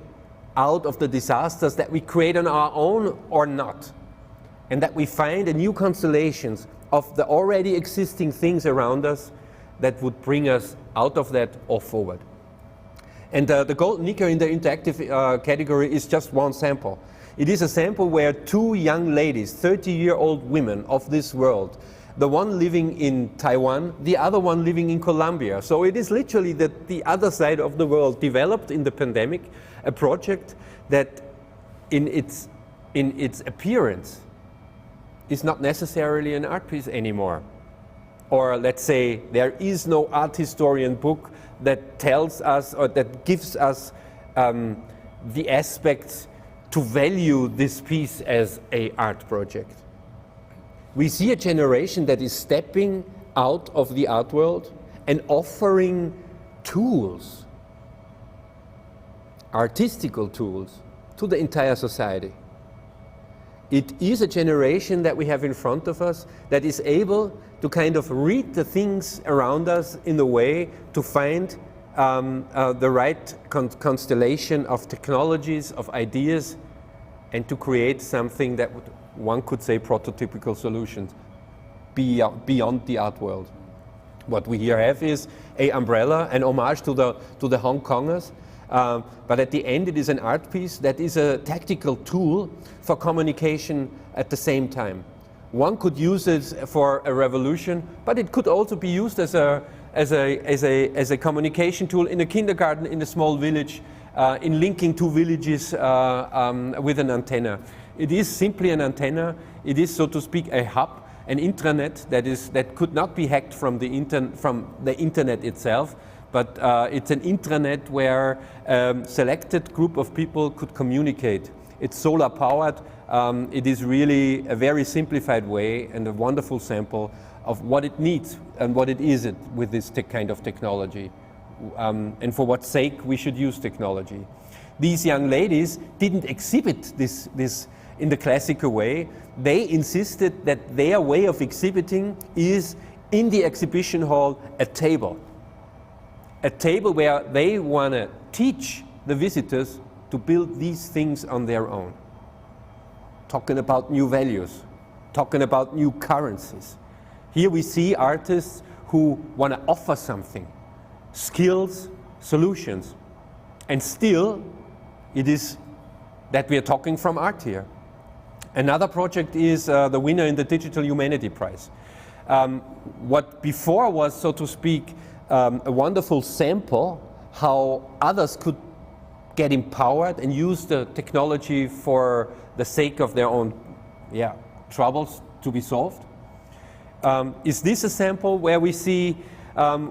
out of the disasters that we create on our own or not, and that we find a new constellations of the already existing things around us that would bring us out of that or forward. And the Gold Nika in the interactive category is just one sample. It is a sample where two young ladies, 30-year-old women of this world, the one living in Taiwan, the other one living in Colombia. So it is literally that the other side of the world developed in the pandemic a project that in its appearance is not necessarily an art piece anymore. Or let's say there is no art historian book that tells us or that gives us the aspects to value this piece as an art project. We see a generation that is stepping out of the art world and offering tools, artistical tools, to the entire society. It is a generation that we have in front of us that is able to kind of read the things around us in a way to find the right constellation of technologies, of ideas, and to create something that one could say prototypical solutions beyond the art world. What we here have is an umbrella, an homage to the Hong Kongers, but at the end it is an art piece that is a tactical tool for communication at the same time. One could use it for a revolution, but it could also be used as a communication tool in a kindergarten in a small village, in linking two villages with an antenna. It is simply an antenna. It is, so to speak, a hub, an intranet that could not be hacked from the internet itself, but it's an intranet where selected group of people could communicate. It's solar powered. It is really a very simplified way and a wonderful sample of what it needs and what it is with this kind of technology. and for what sake we should use technology. These young ladies didn't exhibit this in the classical way. They insisted that their way of exhibiting is in the exhibition hall a table where they want to teach the visitors to build these things on their own. Talking about new values, talking about new currencies. Here we see artists who want to offer something, skills, solutions, and still it is that we are talking from art here. Another project is the winner in the Digital Humanity Prize. What before was, so to speak, a wonderful sample how others could get empowered and use the technology for the sake of their own troubles to be solved. Is this a sample where we see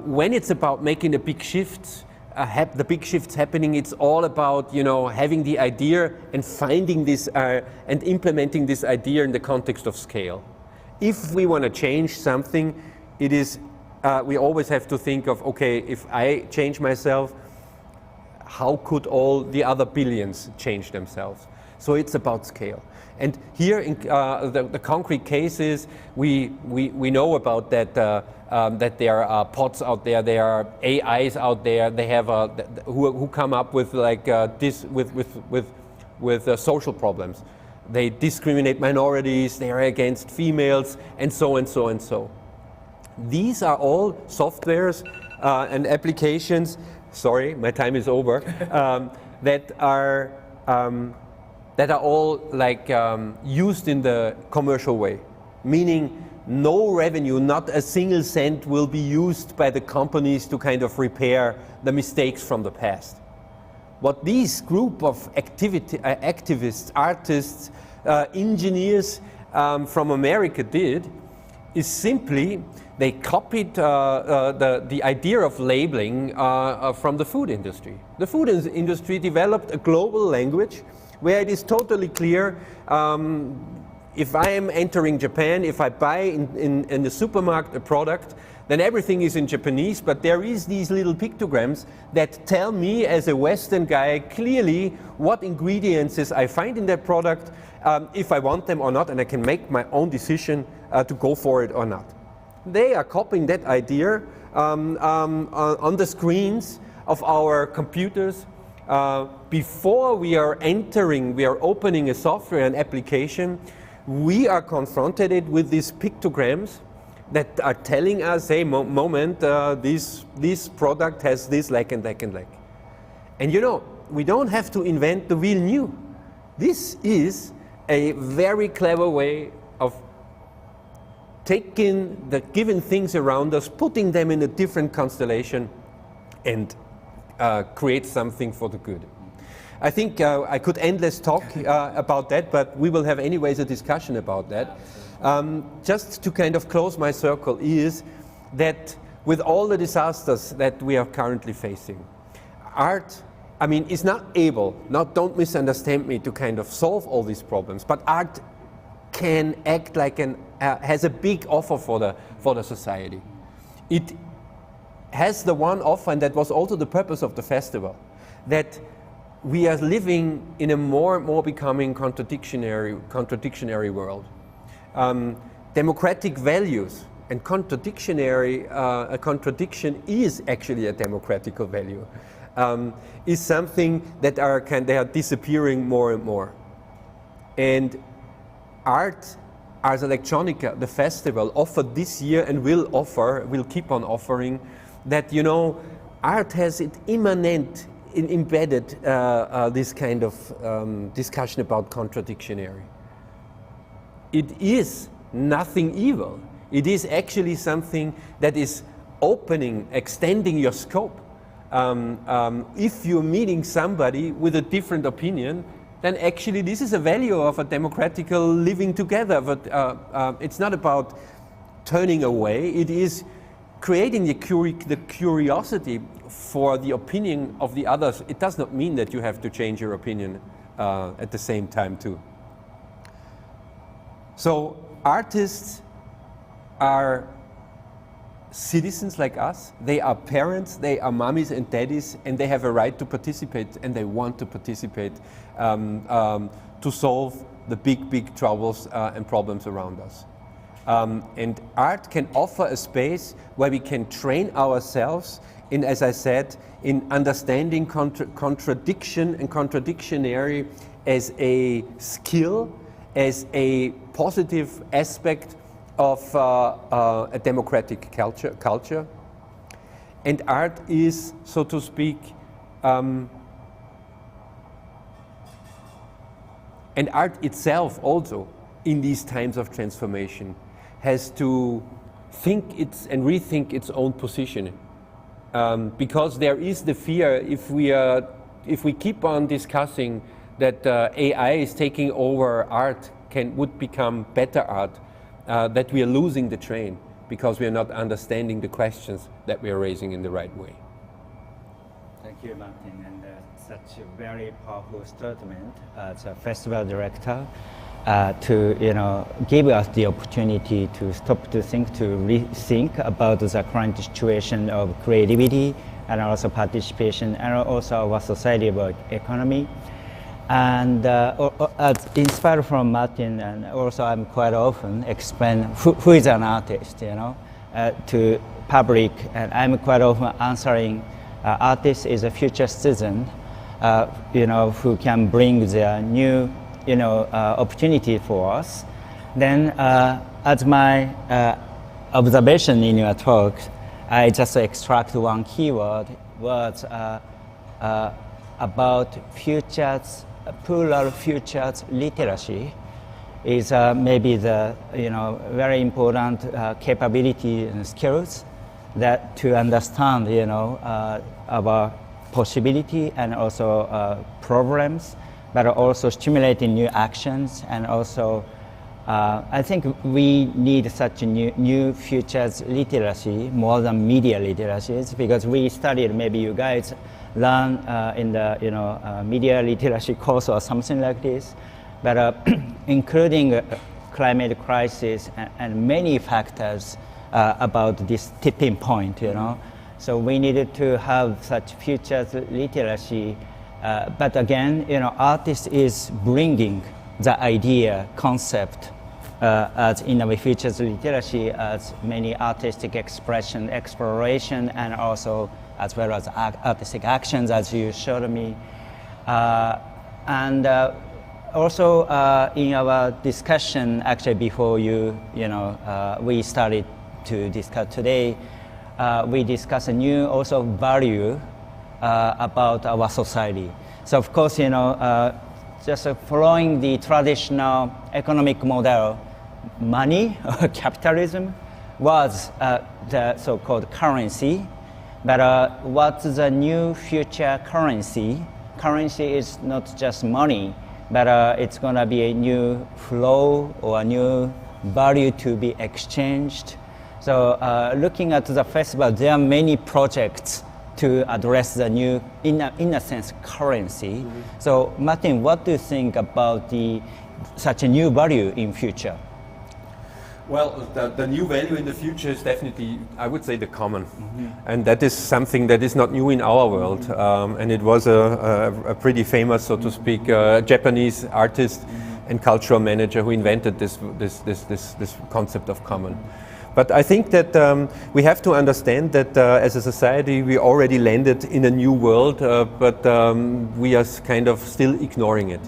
when it's about making the big shifts, the big shifts happening, it's all about, you know, having the idea and finding this and implementing this idea in the context of scale. If we want to change something, it is we always have to think of, okay, if I change myself, how could all the other billions change themselves? So it's about scale. And here in the concrete cases, we know about that that there are pods out there, there are AIs out there. They have who come up with like with social problems. They discriminate minorities. They are against females, and so and so and so. These are all softwares and applications. Sorry, my time is over. That are all like used in the commercial way, meaning no revenue, not a single cent will be used by the companies to kind of repair the mistakes from the past. What these group of activists, artists, engineers from America did is simply they copied the idea of labeling from the food industry. The food industry developed a global language where it is totally clear if I am entering Japan, if I buy in the supermarket a product, then everything is in Japanese, but there is these little pictograms that tell me as a Western guy clearly what ingredients I find in that product, if I want them or not, and I can make my own decision to go for it or not. They are copying that idea on the screens of our computers. Before we are opening a software and application, we are confronted with these pictograms that are telling us, hey, moment, this product has this, like and like and like. And you know, we don't have to invent the wheel new. This is a very clever way of taking the given things around us, putting them in a different constellation, and create something for the good. I think I could endless talk about that, but we will have anyways a discussion about that. Just to kind of close my circle is that with all the disasters that we are currently facing, art, I mean, is not able, don't misunderstand me, to kind of solve all these problems, but art can act like has a big offer for the society. It has the one offer, and that was also the purpose of the festival, that we are living in a more and more becoming contradictionary world. Democratic values and a contradiction is actually a democratical value, is something that they are disappearing more and more. And Ars Electronica, the festival, offered this year and will keep on offering that, you know, art has it embedded this kind of discussion about contradictionary. It is nothing evil. It is actually something that is extending your scope. If you're meeting somebody with a different opinion, then actually this is a value of a democratical living together. But it's not about turning away. It is creating the curiosity for the opinion of the others. It does not mean that you have to change your opinion at the same time too. So artists are citizens like us. They are parents, they are mommies and daddies, and they have a right to participate, and they want to participate to solve the big troubles and problems around us. And art can offer a space where we can train ourselves in, as I said, in understanding contradiction and contradictionary as a skill, as a positive aspect of a democratic culture. And art is, so to speak, and art itself also, in these times of transformation, has to think and rethink its own position. Because there is the fear, if we keep on discussing that AI is taking over art, would become better art, that we are losing the train because we are not understanding the questions that we are raising in the right way. Thank you, Martin, and such a very powerful statement as a festival director to give us the opportunity to stop to think, to rethink about the current situation of creativity and also participation and also our society about economy. And as inspired from Martin, and also I'm quite often explain who is an artist, to public, and I'm quite often answering, artist is a future citizen, who can bring the new, opportunity for us. Then, as my observation in your talk, I just extract one keyword, was about futures. Plural futures literacy is maybe the very important capability and skills that to understand our possibility and also problems, but also stimulating new actions, and also I think we need such a new futures literacy more than media literacies, because we studied, maybe you guys learn in the media literacy course or something like this, but including climate crisis and many factors about this tipping point, So we needed to have such futures literacy, but again, artist is bringing the idea, concept, as in our futures literacy, as many artistic expression, exploration, and also as well as artistic actions, as you showed me. And also in our discussion, actually before we started to discuss today, we discussed a new also value about our society. So of course, just following the traditional economic model, money or capitalism was the so-called currency. But what's the new future currency? Currency is not just money, but it's going to be a new flow or a new value to be exchanged. So looking at the festival, there are many projects to address the new, in a sense, currency. Mm-hmm. So Martin, what do you think about such a new value in future? Well, the new value in the future is definitely, I would say, the common. Mm-hmm. And that is something that is not new in our world. Mm-hmm. And it was a pretty famous, so to speak, Japanese artist and cultural manager who invented this concept of common. But I think that we have to understand that as a society we already landed in a new world, but we are kind of still ignoring it.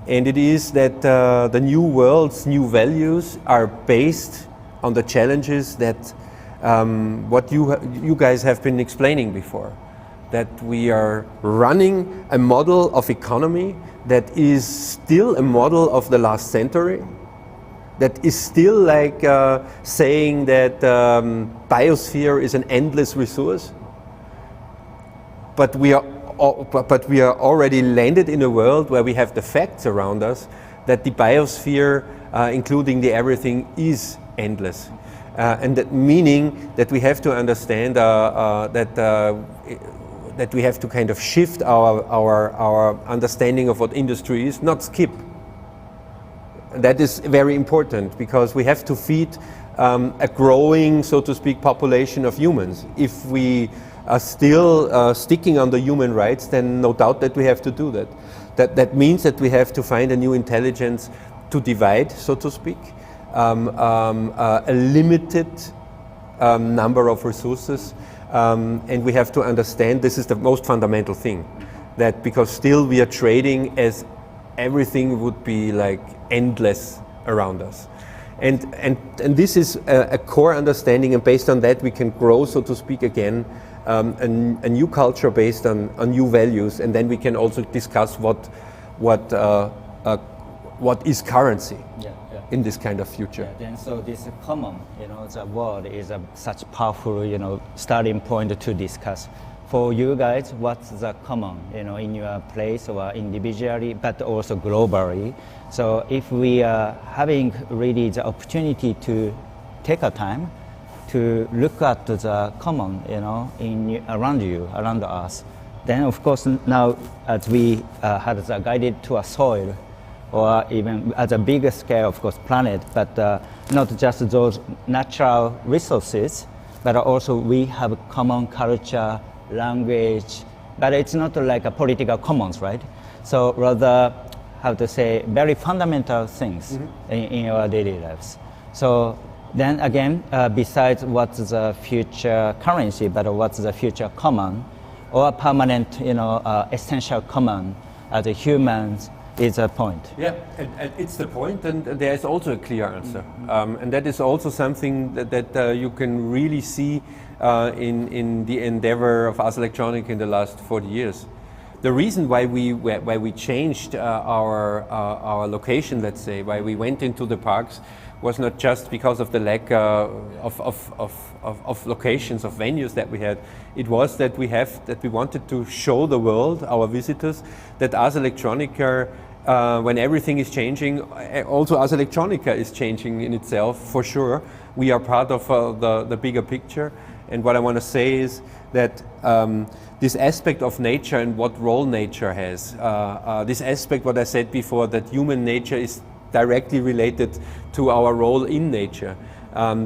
And it is that the new world's new values are based on the challenges that what you guys have been explaining before. That we are running a model of economy that is still a model of the last century, that is still like saying that biosphere is an endless resource. But we are already landed in a world where we have the facts around us that the biosphere, including the everything, is endless. And that meaning that we have to understand that we have to kind of shift our understanding of what industry is, not skip. That is very important, because we have to feed a growing, so to speak, population of humans. If we are still sticking on the human rights, then no doubt that we have to do that. That means that we have to find a new intelligence to divide, so to speak, a limited number of resources, and we have to understand this is the most fundamental thing, that because still we are trading as everything would be like endless around us. And this is a core understanding, and based on that we can grow, so to speak, again, a new culture based on new values, and then we can also discuss what is currency in this kind of future. Yeah, then so this common, the word is such powerful, starting point to discuss. For you guys, what's the common, in your place or individually, but also globally? So if we are having really the opportunity to take a time to look at the common, around us, then of course now as we had the guided to a soil, or even at a bigger scale, of course, planet, but not just those natural resources, but also we have common culture, language, but it's not like a political commons, right? So rather, how to say, very fundamental things in our daily lives. So then again, besides what's the future currency, but what's the future common, or permanent, essential common as humans, is a point. Yeah, and it's the point, and there is also a clear answer. And that is also something that you can really see in the endeavor of Ars Electronica in the last 40 years. The reason why we changed our location, let's say, why we went into the parks, was not just because of the lack of locations, of venues that we had. It was that we wanted to show the world, our visitors, that Ars Electronica, when everything is changing, also Ars Electronica is changing in itself, for sure. We are part of the bigger picture. And what I want to say is that this aspect of nature and what role nature has, this aspect, what I said before, that human nature is directly related to our role in nature,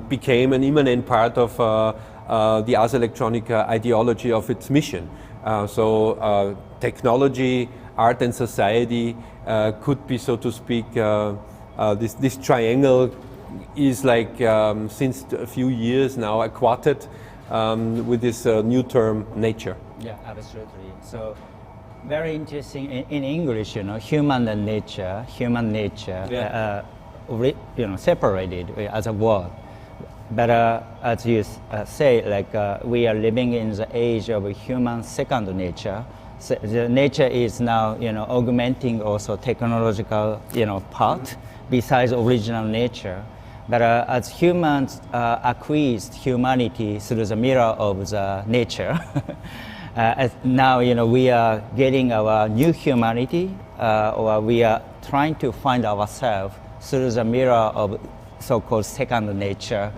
became an immanent part of the Ars Electronica ideology of its mission. So technology, art and society could be, so to speak, this triangle is like since a few years now a quartet with this new term, nature. Yeah, absolutely. So very interesting in English, human and nature, separated as a word. But as you say, like we are living in the age of human second nature. So the nature is now, augmenting also technological, part besides original nature. But as humans acquiesced humanity through the mirror of the nature, as now we are getting our new humanity, or we are trying to find ourselves through the mirror of so-called second nature.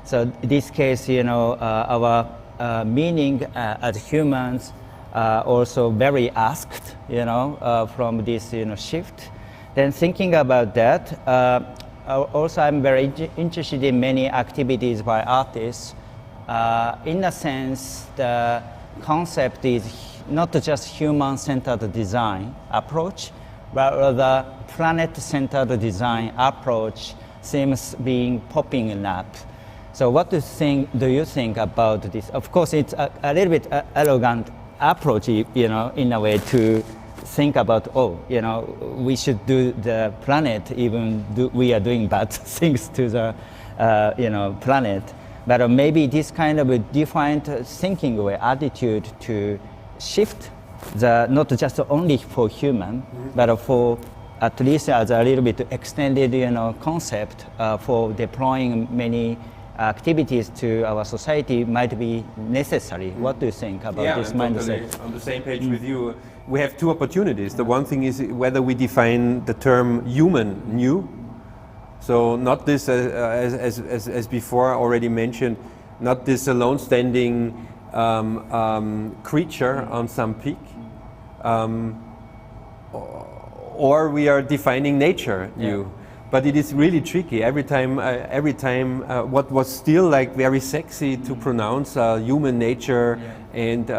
So in this case, our meaning as humans also very asked, from this shift. Then thinking about that. Also, I'm very interested in many activities by artists. In a sense, the concept is not just human-centered design approach, but rather planet-centered design approach seems being popping up. So what do you think about this? Of course, it's a little bit elegant approach, in a way to think about, we should do the planet, even we are doing bad things to the, planet. But maybe this kind of a different thinking way, attitude to shift not just only for human, but for at least as a little bit extended, concept for deploying many activities to our society might be necessary. What do you think about this mindset? Totally on the same page with you. We have two opportunities. The one thing is whether we define the term human new. So not this, as before already mentioned, not this alone standing creature on some peak, or we are defining nature new. but it is really tricky. Every time, what was still like very sexy to pronounce, human nature and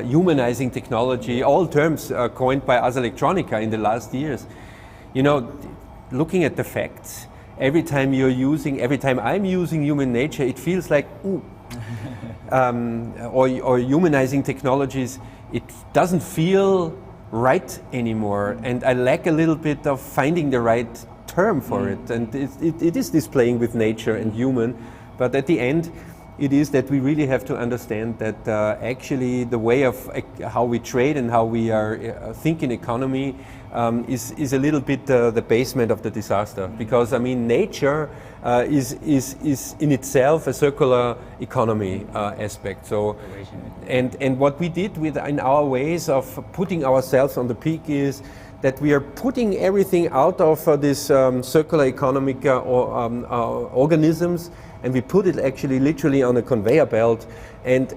humanizing technology, all terms coined by Ars Electronica in the last years. You know, looking at the facts, every time I'm using human nature, it feels like, ooh, or humanizing technologies, it doesn't feel right anymore, and I lack a little bit of finding the right term for it, and it is this playing with nature and human, but at the end it is that we really have to understand that actually the way of how we trade and how we are thinking economy is a little bit the basement of the disaster, because I mean nature is in itself a circular economy aspect. So and what we did in our ways of putting ourselves on the peak is that we are putting everything out of this circular economic organisms, and we put it actually literally on a conveyor belt, and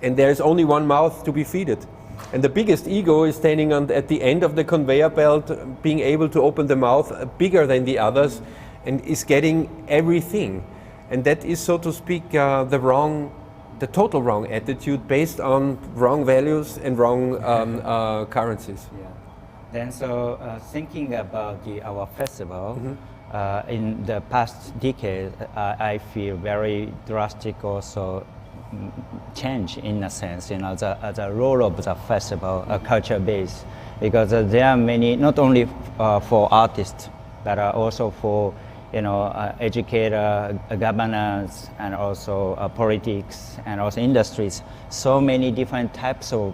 there is only one mouth to be fed. And the biggest ego is standing at the end of the conveyor belt, being able to open the mouth bigger than the others, and is getting everything. And that is, so to speak, the total wrong attitude based on wrong values and wrong currencies. Yeah. Then so thinking about our festival, in the past decade, I feel very drastic also change in a sense, you know, the role of the festival, culture base, because there are many, not only for artists, but also for, you know, educator, governors, and also politics, and also industries. So many different types of,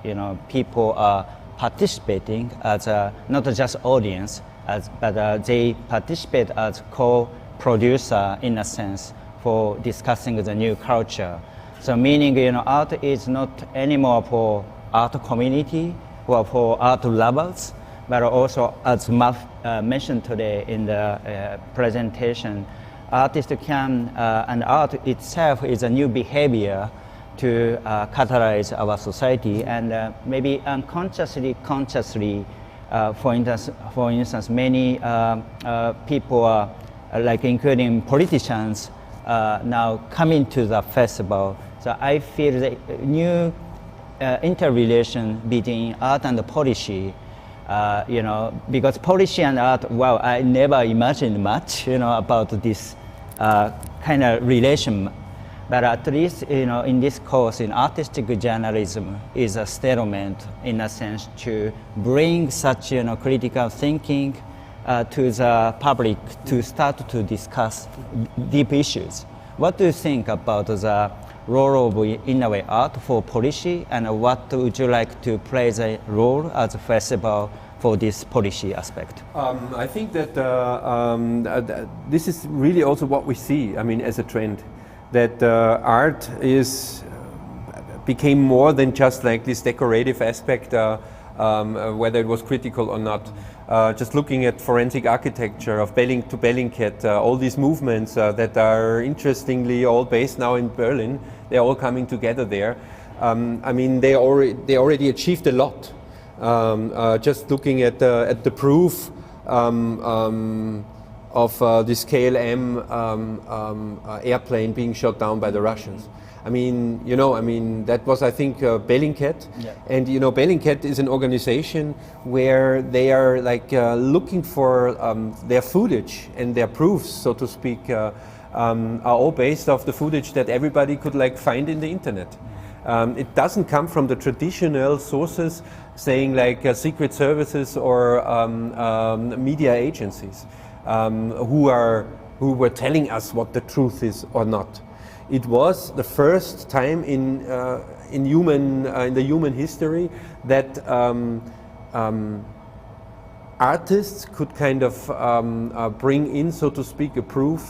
you know, people are participating as not just audience, but they participate as co-producer in a sense for discussing the new culture. So meaning, you know, art is not anymore for art community or for art lovers, but also, as Muff mentioned today in the presentation, artists can, and art itself is a new behavior to catalyze our society, and maybe unconsciously, consciously, for instance, many people are, like including politicians, now coming to the festival. So I feel the new interrelation between art and policy, you know, because policy and art, well, I never imagined much, you know, about this kind of relation. But at least, you know, in this course, in artistic journalism, is a statement in a sense to bring such, you know, critical thinking to the public to start to discuss deep issues. What do you think about the role of, in a way, art for policy, and what would you like to play the role as a festival for this policy aspect? I think that this is really also what we see, I mean, as a trend, that art became more than just like this decorative aspect, whether it was critical or not. Just looking at forensic architecture of Bellingcat, all these movements that are interestingly all based now in Berlin, they're all coming together there. I mean, they already achieved a lot. Just looking at the proof of this KLM airplane being shot down by the Russians. I mean, you know, I mean, that was, I think, Bellingcat. Yeah. And, you know, Bellingcat is an organization where they are like looking for their footage and their proofs, so to speak, are all based off the footage that everybody could like find in the internet. It doesn't come from the traditional sources saying like secret services or media agencies who were telling us what the truth is or not. It was the first time in the human history that artists could kind of bring in, so to speak, a proof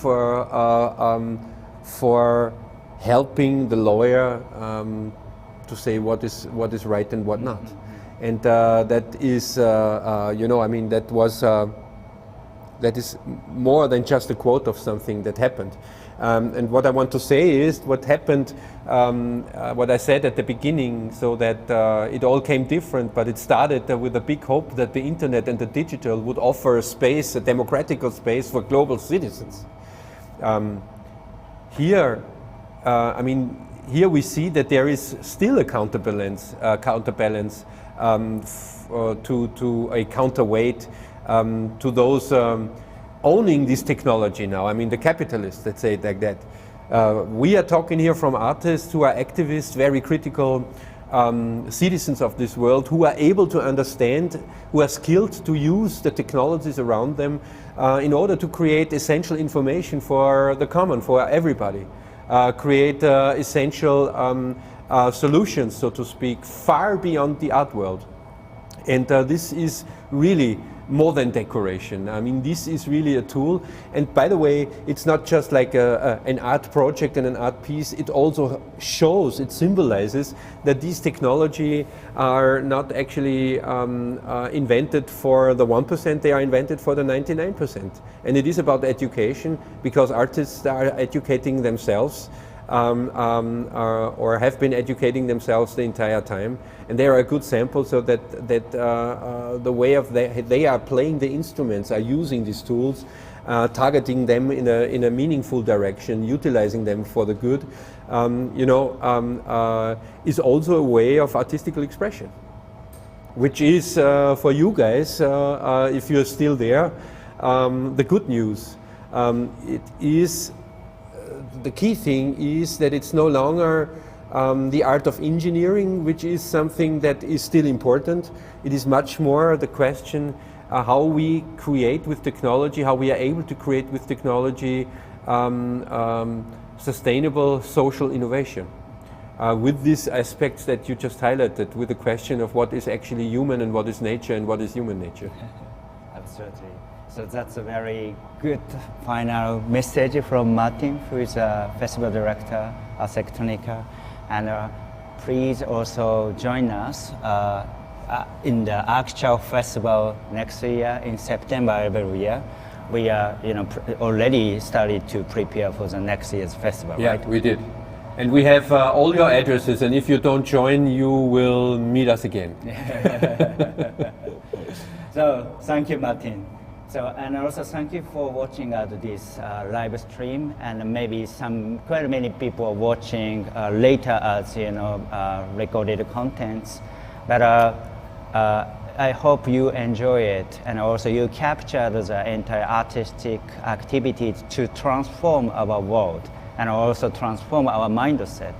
for helping the lawyer to say what is right and what not. And that is, you know, I mean, that is more than just a quote of something that happened. And what I want to say is what happened, what I said at the beginning, so that it all came different, but it started with a big hope that the internet and the digital would offer a space, a democratical space for global citizens. Here we see that there is still a counterbalance to a counterweight to those owning this technology now. I mean, the capitalists, let's say it like that. We are talking here from artists who are activists, very critical citizens of this world, who are able to understand, who are skilled to use the technologies around them in order to create essential information for the common, for everybody. Create essential solutions, so to speak, far beyond the art world. And this is really more than decoration. I mean, this is really a tool. And by the way, it's not just like an art project and an art piece. It also shows, it symbolizes that these technology are not actually invented for the 1%, they are invented for the 99%. And it is about education, because artists are educating themselves or have been educating themselves the entire time, and they are a good sample, so that the way of they are playing the instruments, are using these tools, targeting them in a meaningful direction, utilizing them for the good, is also a way of artistical expression, which is for you guys, if you're still there, the good news. It is. The key thing is that it's no longer the art of engineering, which is something that is still important. It is much more the question how we create with technology, how we are able to create with technology sustainable social innovation. With these aspects that you just highlighted, with the question of what is actually human and what is nature and what is human nature. Absolutely. So that's a very good final message from Martin, who is a festival director at Ars Electronica. And please also join us in the actual festival next year in September every year. We are, already started to prepare for the next year's festival, yeah, right? Yeah, we did. And we have all your addresses, and if you don't join, you will meet us again. So, thank you, Martin. So, and also thank you for watching this live stream, and maybe quite many people are watching later as recorded contents. But I hope you enjoy it, and also you capture the entire artistic activities to transform our world and also transform our mindset.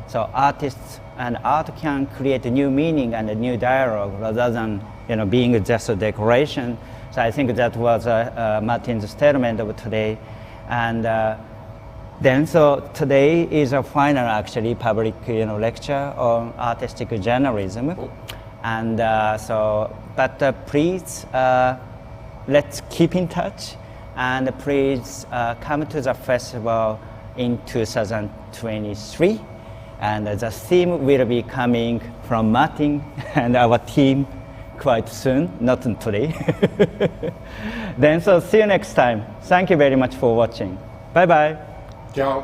So artists and art can create a new meaning and a new dialogue rather than being just a decoration. So I think that was Martin's statement of today. And so today is a final actually public lecture on artistic journalism. Cool. And please let's keep in touch, and please come to the festival in 2023. And the theme will be coming from Martin and our team quite soon, not today. Then so see you next time. Thank you very much for watching. Bye bye. Ciao.